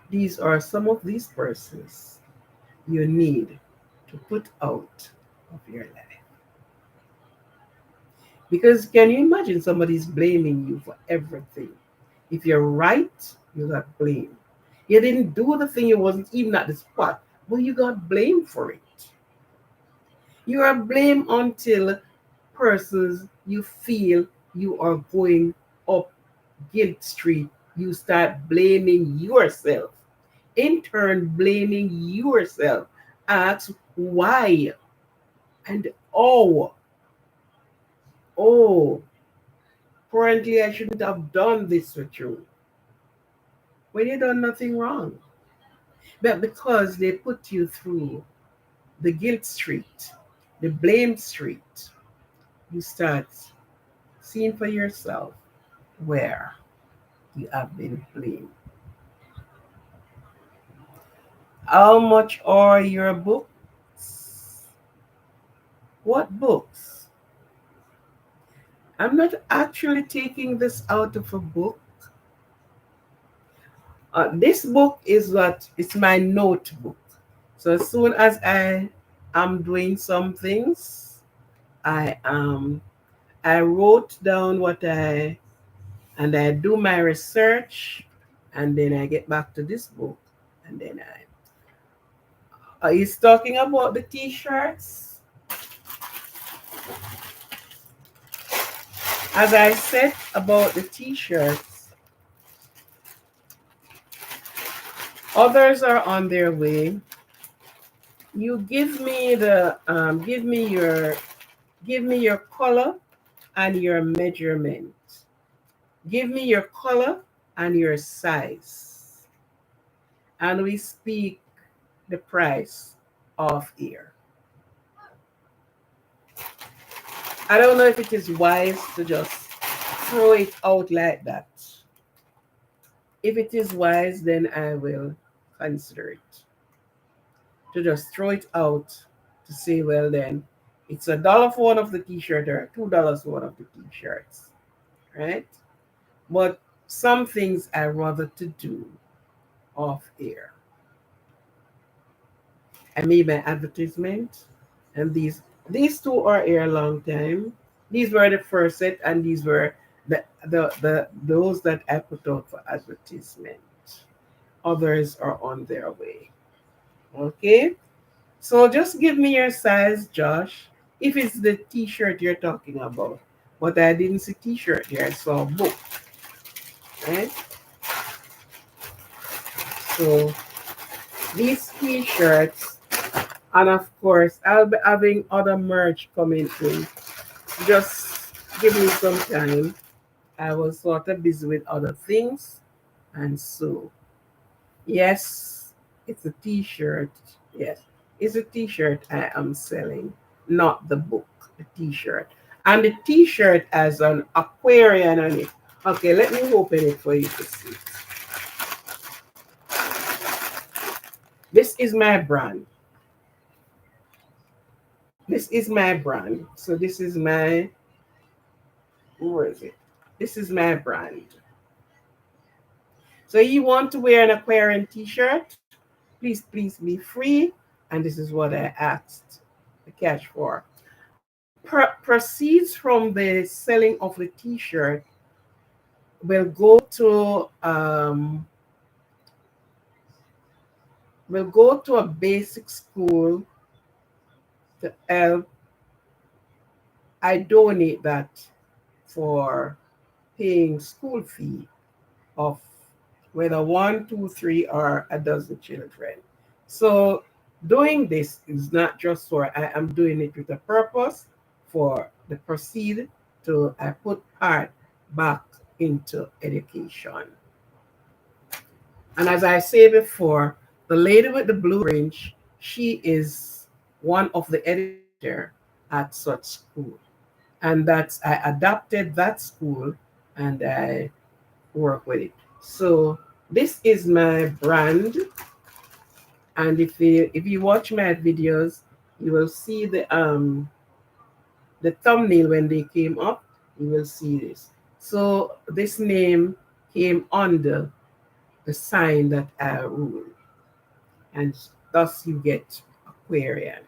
These are some of these persons you need to put out of your life. Because can you imagine somebody's blaming you for everything? If you're right, you got blamed. You didn't do the thing, you wasn't even at the spot, but you got blamed for it. You are blamed until persons you feel you are going up guilt street, you start blaming yourself. In turn, blaming yourself. Ask why and oh, apparently I shouldn't have done this with you. When you done nothing wrong. But because they put you through the guilt street, the blame street, you start seeing for yourself where you have been blamed. How much are your books? What books? I'm not actually taking this out of a book. This book is what it's my notebook. So as soon as I am doing some things, I I wrote down what I and I do my research, and then I get back to this book, and then he's talking about the t-shirts. As I said about the t-shirts, others are on their way. You give me your color and your measurement. Give me your color and your size, and we speak the price of ear. I don't know if it is wise to just throw it out like that. If it is wise, then I will consider it. To just throw it out to say, well, then it's $1 for one of the t-shirt or $2 for one of the t-shirts, right? But some things I rather to do off air. I made my advertisement, and these two are here a long time. These were the first set, and these were the those that I put out for advertisement. Others are on their way. Okay, so just give me your size, Josh. If it's the T-shirt you're talking about, but I didn't see T-shirt here. I saw book, right? So these T-shirts, and of course, I'll be having other merch coming in. Just give me some time. I was sort of busy with other things, and so yes, it's a T-shirt. Yes, it's a T-shirt I am selling, not the book. The T-shirt, and the T-shirt has an aquarium on it. Okay, let me open it for you to see. This is my brand. This is my brand. So this is my, where is it? This is my brand. So you want to wear an aquarium T-shirt? Please be free. And this is what I asked the cash for. Proceeds from the selling of the T-shirt will go to a basic school to help. I donate that for paying school fee of whether one, two, three, or a dozen children. So doing this is not just for I am doing it with a purpose for the proceed to I put part back into education. And as I say before, the lady with the blue orange, she is one of the educator at such school. And that's I adapted that school and I work with it. So this is my brand, and if you watch my videos, you will see the thumbnail when they came up. You will see this. So this name came under the sign that I rule, and thus you get Aquarian.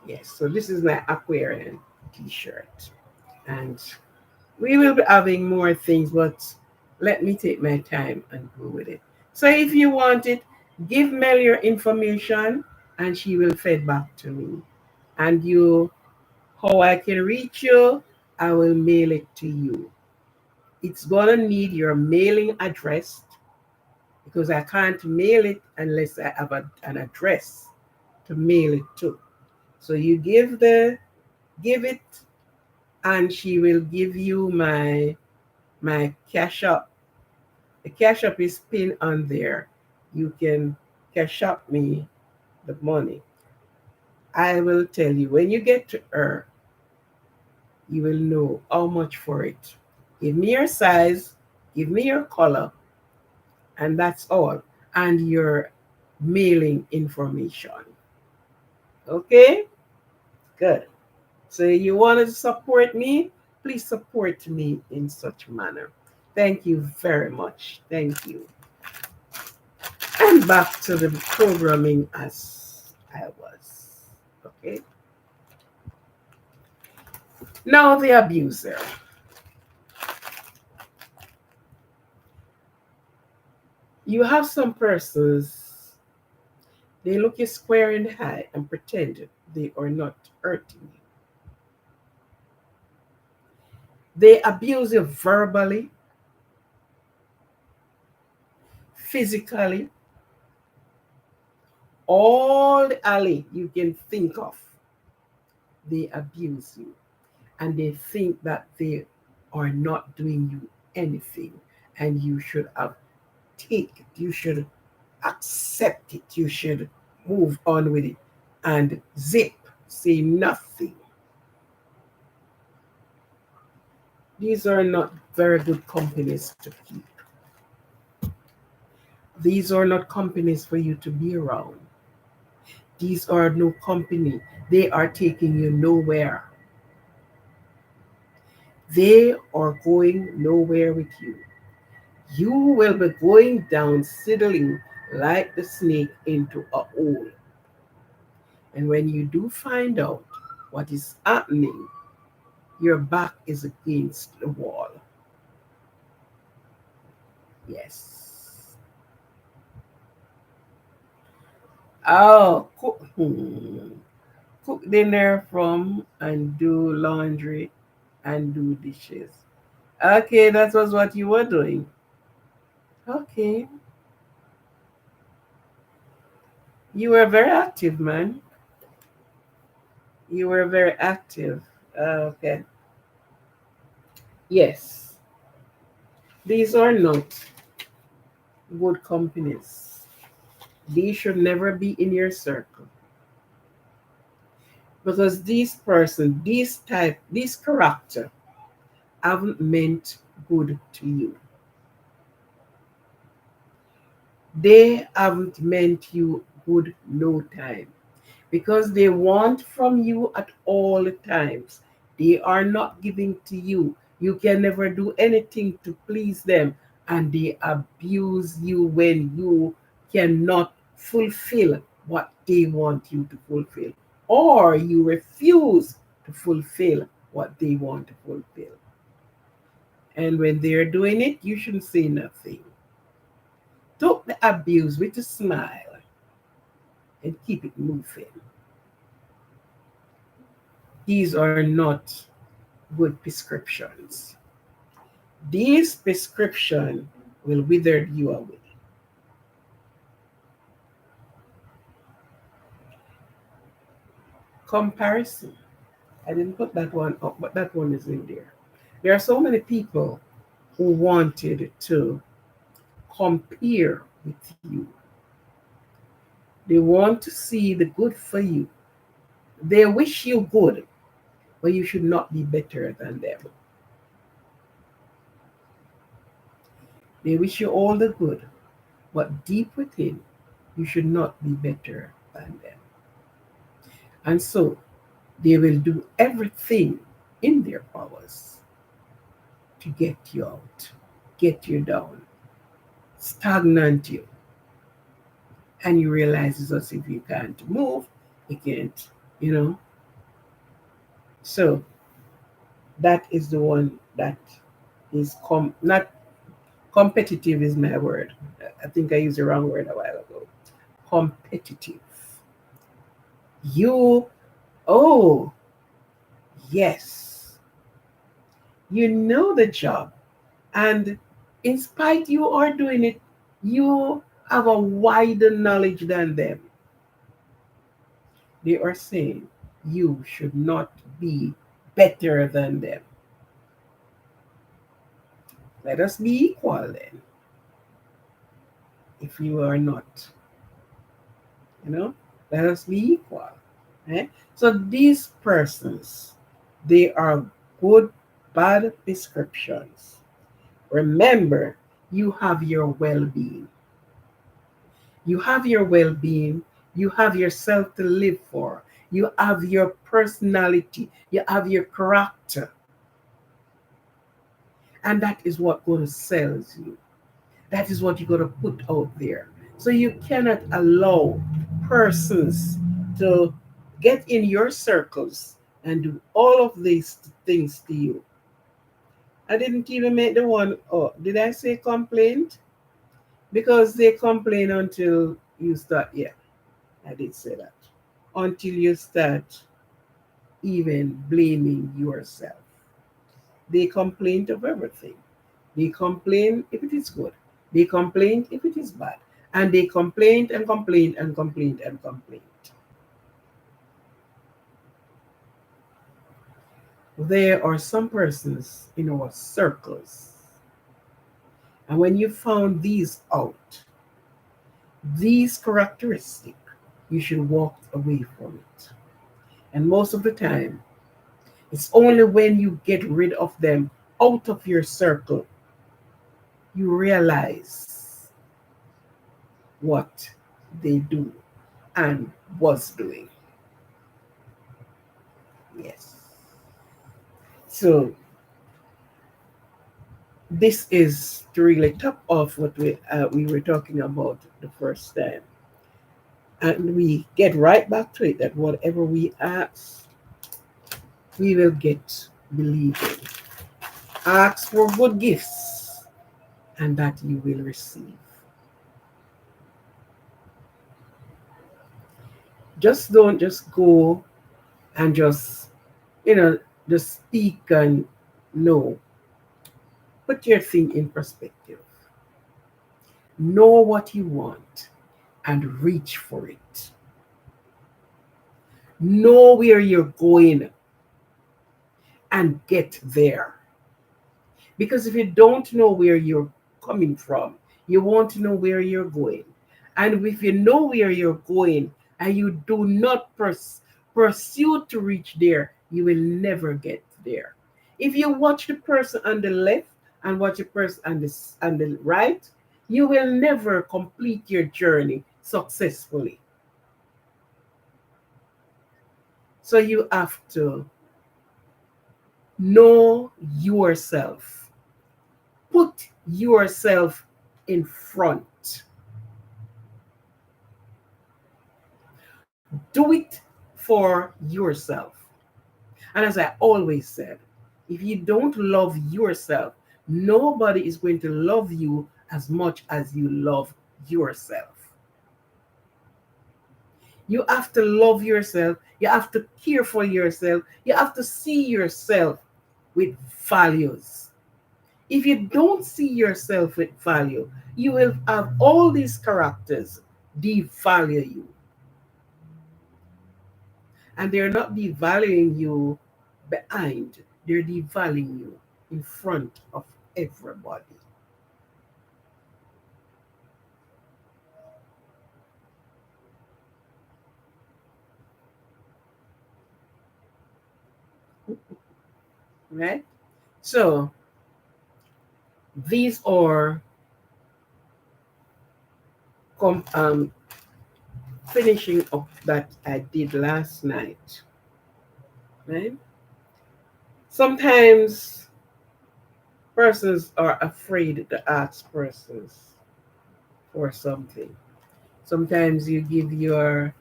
Yes. So this is my Aquarian T-shirt, and we will be having more things, but let me take my time and go with it. So if you want it, give Mel your information and she will feed back to me. And how I can reach you, I will mail it to you. It's gonna need your mailing address because I can't mail it unless I have an address to mail it to. So you give it, and she will give you my cash up. The cash up is pinned on there. You can cash up me the money. I will tell you when you get to her, you will know how much for it. Give me your size, give me your color, and that's all. And your mailing information. Okay? Good. So you want to support me? Please support me in such manner. Thank you very much. Thank you. going back to the programming as I was. Okay. Now the abuser. You have some persons, they look you square in the eye and pretend they are not hurting you. They abuse you verbally, physically, all the alley you can think of. They abuse you and they think that they are not doing you anything and you should have take it, you should accept it, you should move on with it and zip, say nothing. These are not very good companies to keep. These are not companies for you to be around. These are no company. They are taking you nowhere. They are going nowhere with you. You will be going down sidling like the snake into a hole. And when you do find out what is happening, your back is against the wall. Yes. Oh, cook dinner from and do laundry and do dishes. Okay, that was what you were doing. Okay. You were very active, man. You were very active. Okay. Yes. These are not good companies. These should never be in your circle. Because these person, this type, this character haven't meant good to you. They haven't meant you good no time. Because they want from you at all times. They are not giving to you. You can never do anything to please them, and they abuse you when you cannot fulfill what they want you to fulfill, or you refuse to fulfill what they want to fulfill. And when they're doing it, you shouldn't say nothing. Take the abuse with a smile and keep it moving. These are not good prescriptions. This prescription will wither you away. Comparison. I didn't put that one up, but that one is in there. There are so many people who wanted to compare with you. They want to see the good for you. They wish you good, but you should not be better than them. They wish you all the good, but deep within, you should not be better than them. And so they will do everything in their powers to get you out, get you down, stagnate you. And you realize it's as if you can't move, you can't, you know. So that is the one that is not competitive is my word. I think I used the wrong word a while ago. Competitive. You, oh, yes, you know the job. And in spite you are doing it, you have a wider knowledge than them. They are saying you should not be better than them. Let us be equal then, if you are not. You know, let us be equal. Right? So these persons, they are good, bad prescriptions. Remember, you have your well being. You have your well being. You have yourself to live for. You have your personality. You have your character. And that is what going to sell you. That is what you're going to put out there. So you cannot allow persons to get in your circles and do all of these things to you. I didn't even make the one, oh, did I say complaint? Because they complain until you start, yeah, I did say that. Until you start even blaming yourself. They complain of everything. They complain if it is good. They complain if it is bad. And they complain and complain and complain and complain. There are some persons in our circles. And when you found these out, these characteristics, you should walk away from it. And most of the time, it's only when you get rid of them out of your circle you realize what they do and was doing. Yes. So this is to really top off what we were talking about the first time, and we get right back to it that whatever we ask, we will get. Believe it. Ask for good gifts, and that you will receive. Just don't just go and just you know just speak and no. Put your thing in perspective. Know what you want and reach for it. Know where you're going and get there. Because if you don't know where you're coming from, you won't know where you're going. And if you know where you're going and you do not pursue to reach there, you will never get there. If you watch the person on the left and watch the person on the right, you will never complete your journey successfully. So you have to know yourself. Put yourself in front. Do it for yourself. And as I always said, if you don't love yourself, nobody is going to love you as much as you love yourself. You have to love yourself. You have to care for yourself. You have to see yourself with values. If you don't see yourself with value, you will have all these characters devalue you. And they're not devaluing you behind, they're devaluing you in front of everybody. Right? So these are com- um, finishing up that I did last night. Right? Sometimes persons are afraid to ask persons for something. Sometimes you give your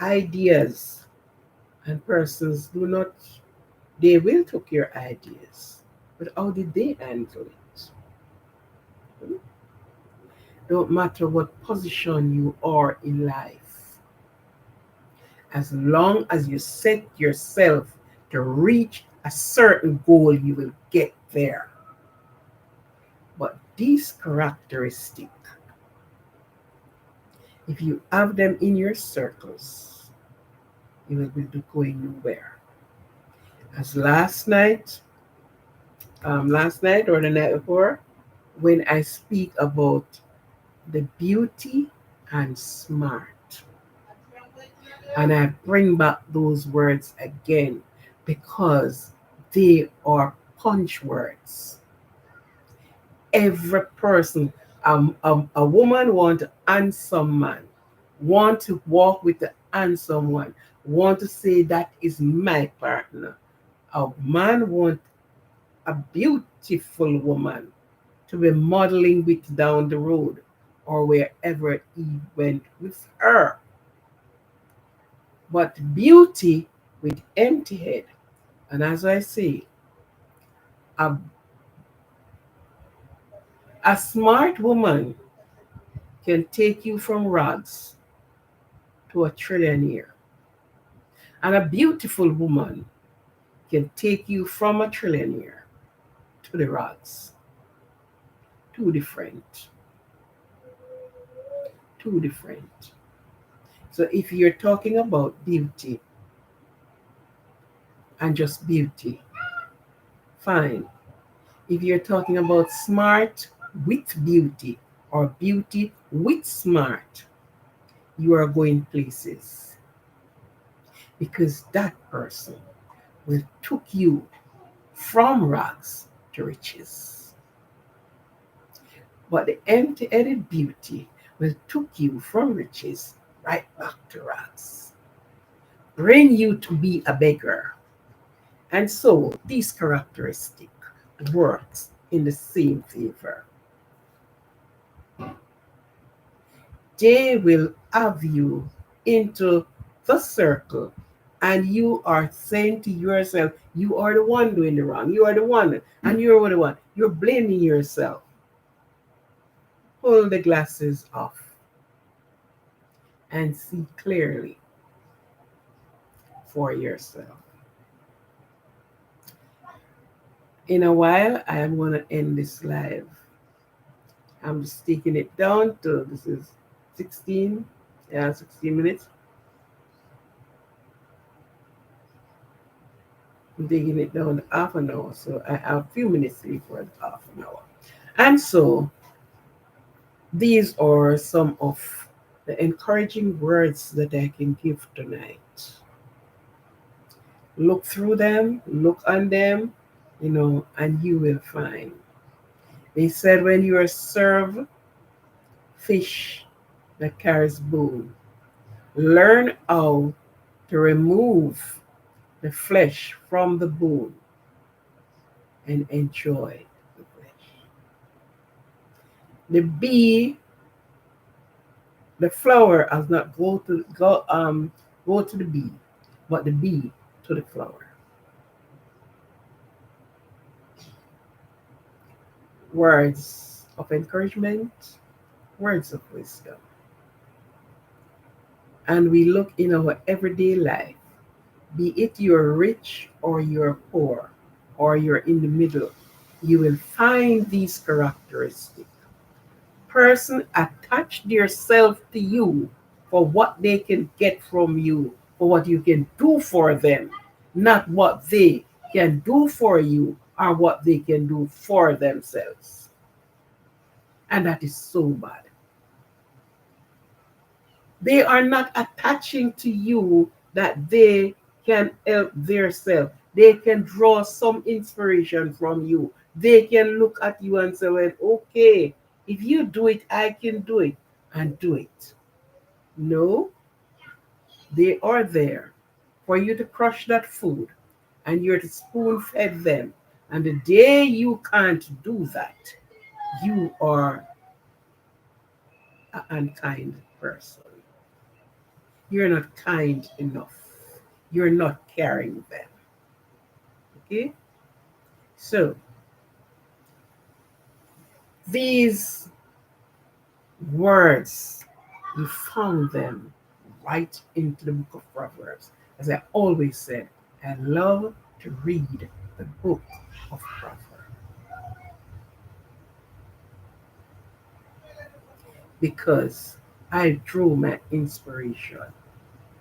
ideas and persons do not, they will take your ideas. But how did they handle it? Don't matter what position you are in life. As long as you set yourself to reach a certain goal, you will get there. But these characteristics, if you have them in your circles, you will be going nowhere. As last night or the night before, when I speak about the beauty and smart, and I bring back those words again because they are punch words. Every person, a woman want a handsome man, want to walk with the handsome one, want to say that is my partner. A man want a beautiful woman to be modeling with down the road or wherever he went with her. But beauty with empty head, and as I say, a, a smart woman can take you from rags to a trillionaire, and a beautiful woman can take you from a trillionaire to the rags. Two different, two different. So if you're talking about beauty and just beauty, fine. If you're talking about smart with beauty or beauty with smart, you are going places because that person will took you from rags to riches. But the empty-headed beauty will took you from riches right back to rags, bring you to be a beggar. And so these characteristic works in the same favor. They will have you into the circle, and you are saying to yourself, you are the one doing the wrong. You are the one, and you're the one. You're blaming yourself. Pull the glasses off and see clearly for yourself. In a while, I am going to end this live. I'm just taking it down to this is 16, yeah, 16 minutes. I'm taking it down to half an hour, so I have a few minutes before half an hour. And so these are some of the encouraging words that I can give tonight. Look through them, look on them, and you will find. They said when you are served fish that carries bone, learn how to remove the flesh from the bone and enjoy the flesh. The bee, the flower has not go to the bee, but the bee to the flower. Words of encouragement, words of wisdom. And we look in our everyday life, be it you're rich or you're poor or you're in the middle, you will find these characteristics. Person attach themselves to you for what they can get from you, for what you can do for them, not what they can do for you or what they can do for themselves. And that is so bad. They are not attaching to you that they can help themselves. They can draw some inspiration from you. They can look at you and say, well, okay, if you do it, I can do it, and do it. No, they are there for you to crush that food and you're to spoon fed them. And the day you can't do that, you are an unkind person. You're not kind enough. You're not caring them. Okay? So, these words, you found them right into the book of Proverbs. As I always said, I love to read the book of Proverbs because I drew my inspiration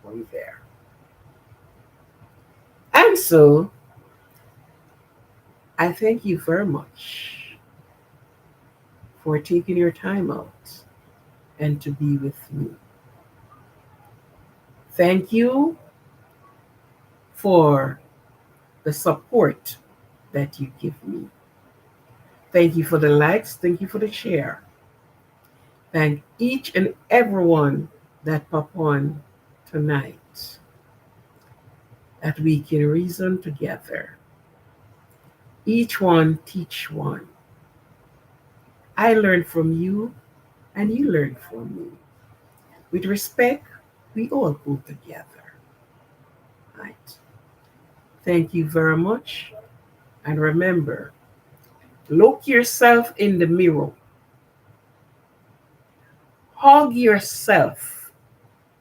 from there. And so, I thank you very much for taking your time out and to be with me. Thank you for the support that you give me. Thank you for the likes. Thank you for the share. Thank each and everyone that pop on tonight that we can reason together. Each one teach one. I learn from you and you learn from me. With respect, we all go together. Right? Thank you very much. And remember, look yourself in the mirror, hug yourself,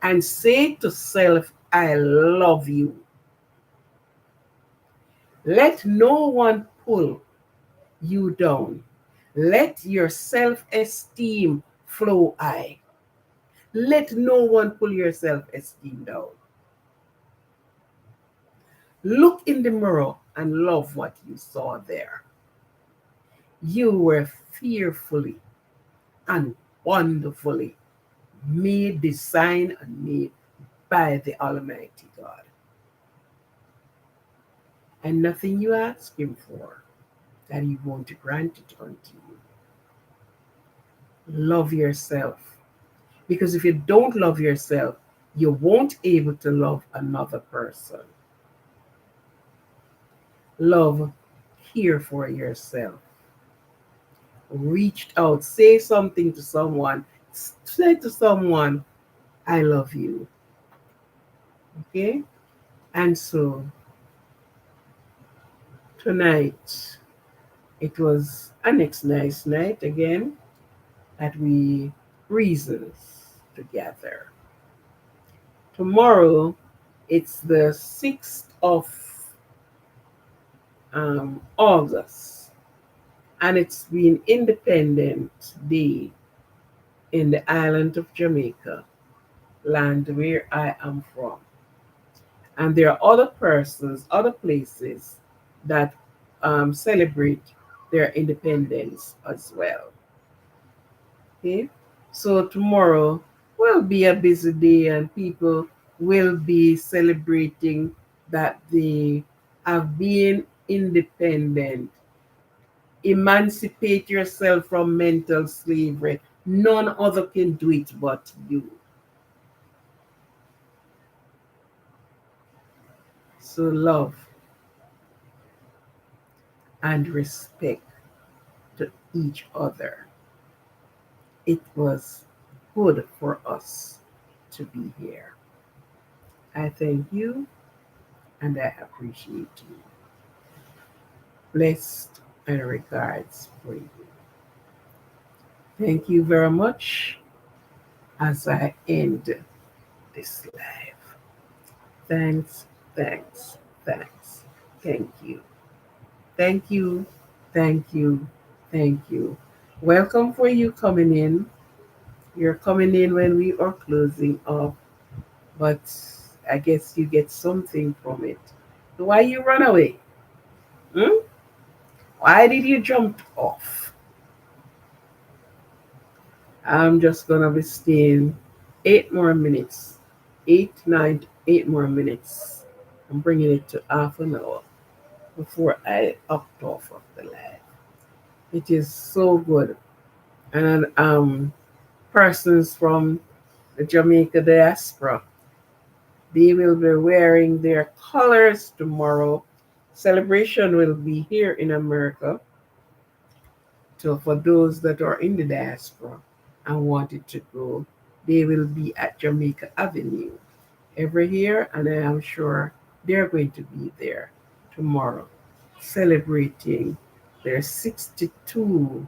and say to self, I love you. Let no one pull you down. Let your self esteem flow high. Let no one pull your self esteem down. Look in the mirror and love what you saw there. You were fearfully and wonderfully made, designed, and made by the Almighty God. And nothing you ask Him for that He won't grant it unto you. Love yourself. Because if you don't love yourself, you won't able to love another person. Love, care for yourself. Reach out, say something to someone, say to someone, I love you. Okay? And so tonight, it was a next nice night again that we reasons together. Tomorrow, it's the 6th of August, and it's been Independence Day in the island of Jamaica, land where I am from. And there are other persons, other places that celebrate their independence as well. Okay, so tomorrow will be a busy day, and people will be celebrating that they have been independent. Emancipate yourself from mental slavery. None other can do it but you. So love and respect to each other. It was good for us to be here. I thank you and I appreciate you. Blessed and regards for you. Thank you very much as I end this live. Thanks, thanks, thanks. Thank you. Thank you, thank you, thank you. Welcome for you coming in. You're coming in when we are closing up, but I guess you get something from it. Why you run away? Hmm? Why did you jump off? I'm just gonna be staying 8 more minutes. 8 more minutes. I'm bringing it to half an hour before I opt off of the live. It is so good. And persons from the Jamaica diaspora, they will be wearing their colors tomorrow. Celebration will be here in America. So for those that are in the diaspora and wanted to go, they will be at Jamaica Avenue every year, and I am sure they're going to be there tomorrow, celebrating their 62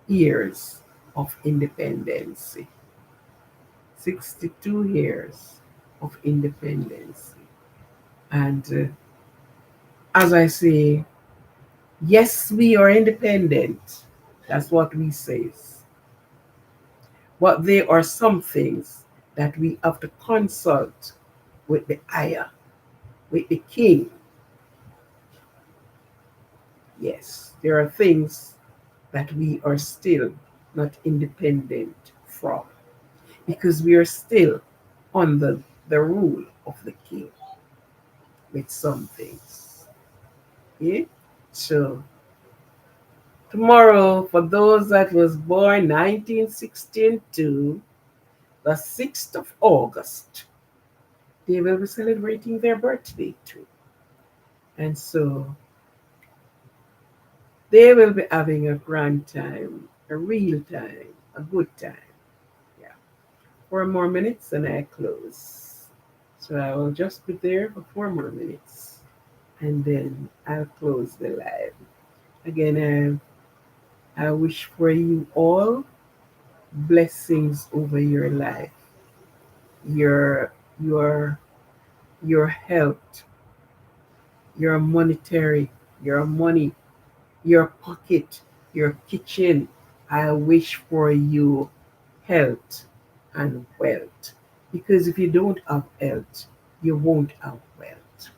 years of independence. 62 years of independence. And as I say, yes, we are independent. That's what we say. But there are some things that we have to consult with the ayah, with the king. Yes, there are things that we are still not independent from because we are still under the rule of the king with some things. Okay? So tomorrow, for those that was born 1916 to the 6th of August, they will be celebrating their birthday too. And so they will be having a grand time, a real time. a good time. Yeah. 4 more minutes and I close. So I will just be there for 4 more minutes and then I'll close the live. Again, I wish for you all blessings over your life, your your your health, your monetary, your money, your pocket, your kitchen. I wish for you health and wealth. Because if you don't have health, you won't have wealth.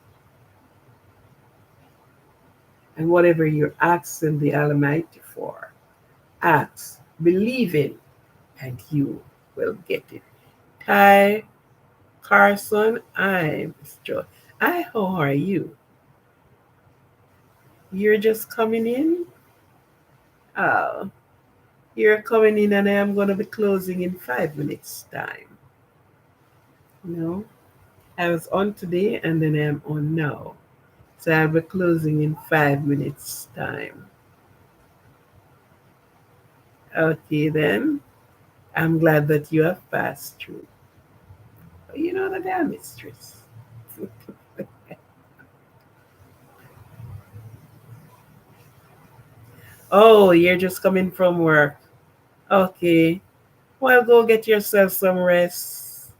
And whatever you're asking the Almighty for, ask, believe in, and you will get it. Hi, Carson. I'm Joy. Hi, how are you? You're just coming in? Oh, you're coming in, and I am going to be closing in 5 minutes' time. No, I was on today, and then I'm on now. So I'll be closing in 5 minutes' time. Okay, then. I'm glad that you have passed through. You know that I'm mistress. Oh, you're just coming from work. Okay. Well, go get yourself some rest.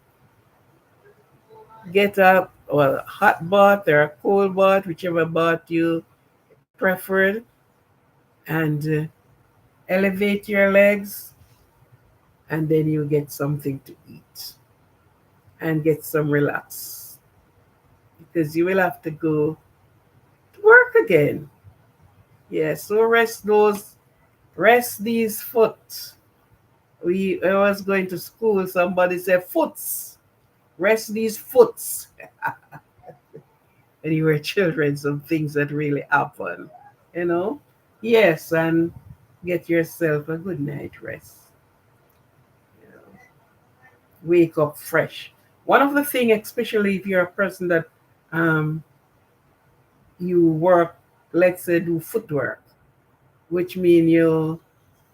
Get up. Well, hot bath or a cold bath, whichever bath you preferred, and elevate your legs, and then you get something to eat and get some relax because you will have to go to work again. Yeah, so rest these foot. I was going to school, somebody said foots, rest these foots. And you were children, some things that really happen, you know? Yes, and get yourself a good night rest. You know? Wake up fresh. One of the things, especially if you're a person that um, you work, let's say, do footwork, which mean you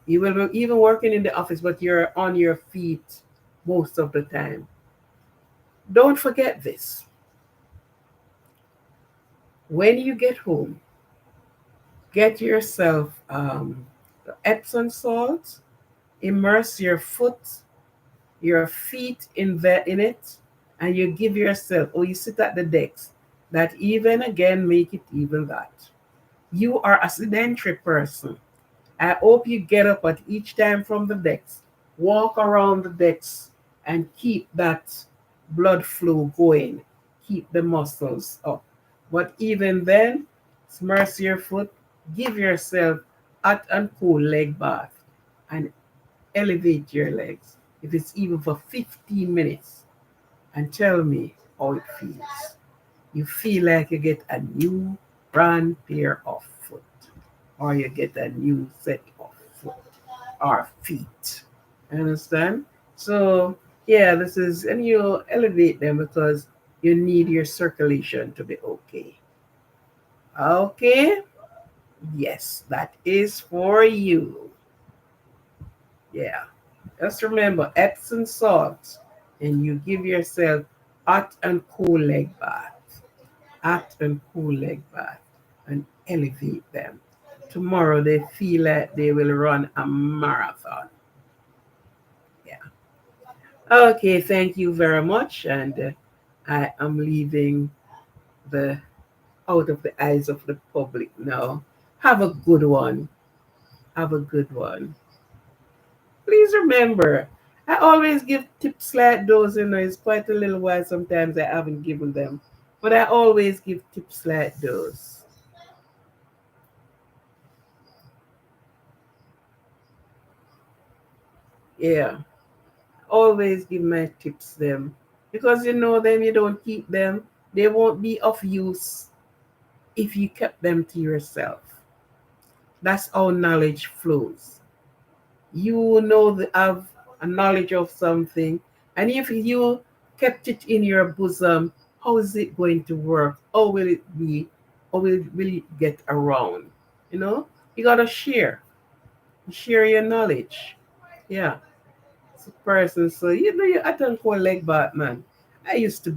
will be even working in the office, but you're on your feet most of the time. Don't forget this. When you get home, get yourself Epsom salt, immerse your feet in it, and you give yourself, or you sit at the decks, that even again make it even that. You are a sedentary person. I hope you get up at each time from the decks, walk around the decks, and keep that blood flow going, keep the muscles up. But even then, immerse your foot, give yourself hot and cool leg bath, and elevate your legs, if it's even for 15 minutes, and tell me how it feels. You feel like you get a new brand pair of foot, or you get a new set of foot or feet. Understand? So, yeah, this is, and you elevate them because you need your circulation to be okay. Okay? Yes, that is for you. Yeah. Just remember Epsom salt, and you give yourself hot and cool leg bath, hot and cool leg bath, and elevate them. Tomorrow they feel like they will run a marathon. Yeah. Okay, thank you very much. And I am leaving the out of the eyes of the public now. Have a good one. Have a good one. Please remember, I always give tips like those. It's quite a little while sometimes I haven't given them, but I always give tips like those. Yeah, always give my tips them because you know them, you don't keep them, they won't be of use if you kept them to yourself. That's how knowledge flows. You know have a knowledge of something, and if you kept it in your bosom, how is it going to work? How will it be? How will it get around? You know, you gotta share your knowledge. Yeah. So person, so you I don't call leg back, man. I used to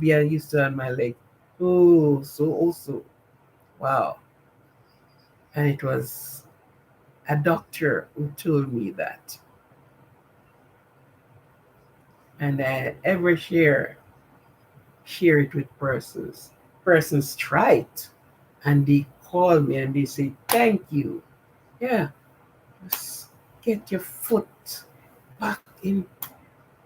have my leg. Oh, so also. Wow. And it was a doctor who told me that. And I ever share it with persons. Persons try it. And they call me and they say, thank you. Yeah. Just get your foot back in,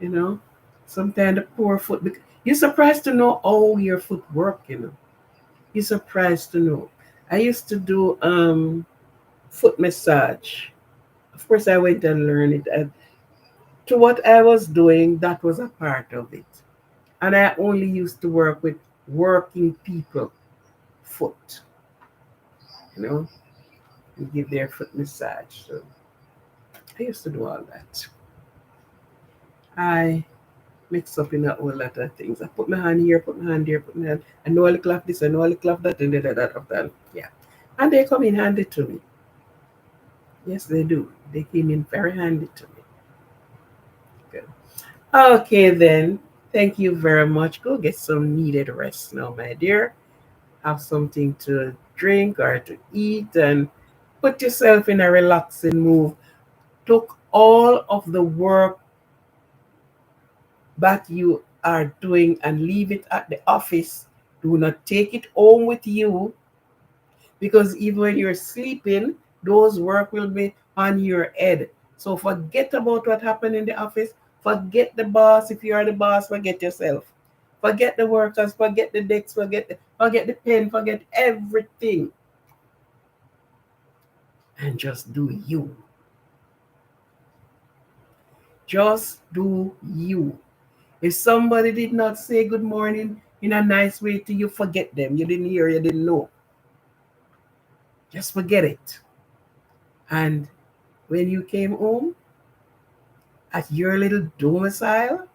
you know. Sometimes the poor foot, you're surprised to know how your foot work, you know. You're surprised to know. I used to do foot massage. Of course, I went and learned it. And to what I was doing, that was a part of it. And I only used to work with working people foot, you know, and give their foot massage. So I used to do all that. I mix up in a whole lot of things. I put my hand here, put my hand there, put my hand. I know I'll clap this, I know I'll clap that, and that. Yeah. And they come in handy to me. Yes, they do. They came in very handy to me. Good. Okay, then. Thank you very much. Go get some needed rest now, my dear. Have something to drink or to eat and put yourself in a relaxing mood. Took all of the work that you are doing and leave it at the office. Do not take it home with you because even when you're sleeping, those work will be on your head. So forget about what happened in the office. Forget the boss. If you are the boss, forget yourself. Forget the workers, forget the decks, forget the pen, forget everything. And just do you. Just do you. If somebody did not say good morning in a nice way to you, forget them. You didn't hear, you didn't know. Just forget it. And when you came home at your little domicile,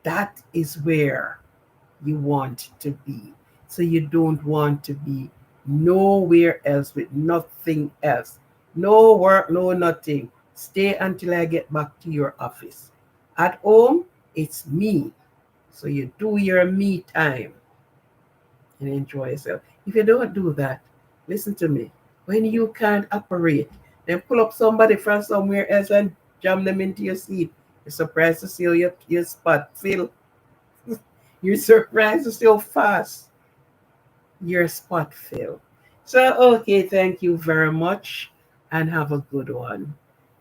that is where you want to be. So you don't want to be nowhere else with nothing else. No work, no nothing. Stay until I get back to your office. At home, it's me. So you do your me time and enjoy yourself. If you don't do that, listen to me. When you can't operate, then pull up somebody from somewhere else and jam them into your seat. You're surprised to see how your spot fill. You're surprised to see how fast your spot fill. So, okay, thank you very much and have a good one.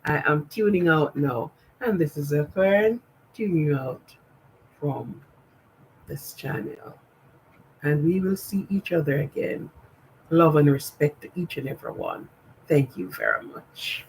I am tuning out now. And this is a Karen tuning out from this channel. And we will see each other again. Love and respect to each and every one. Thank you very much.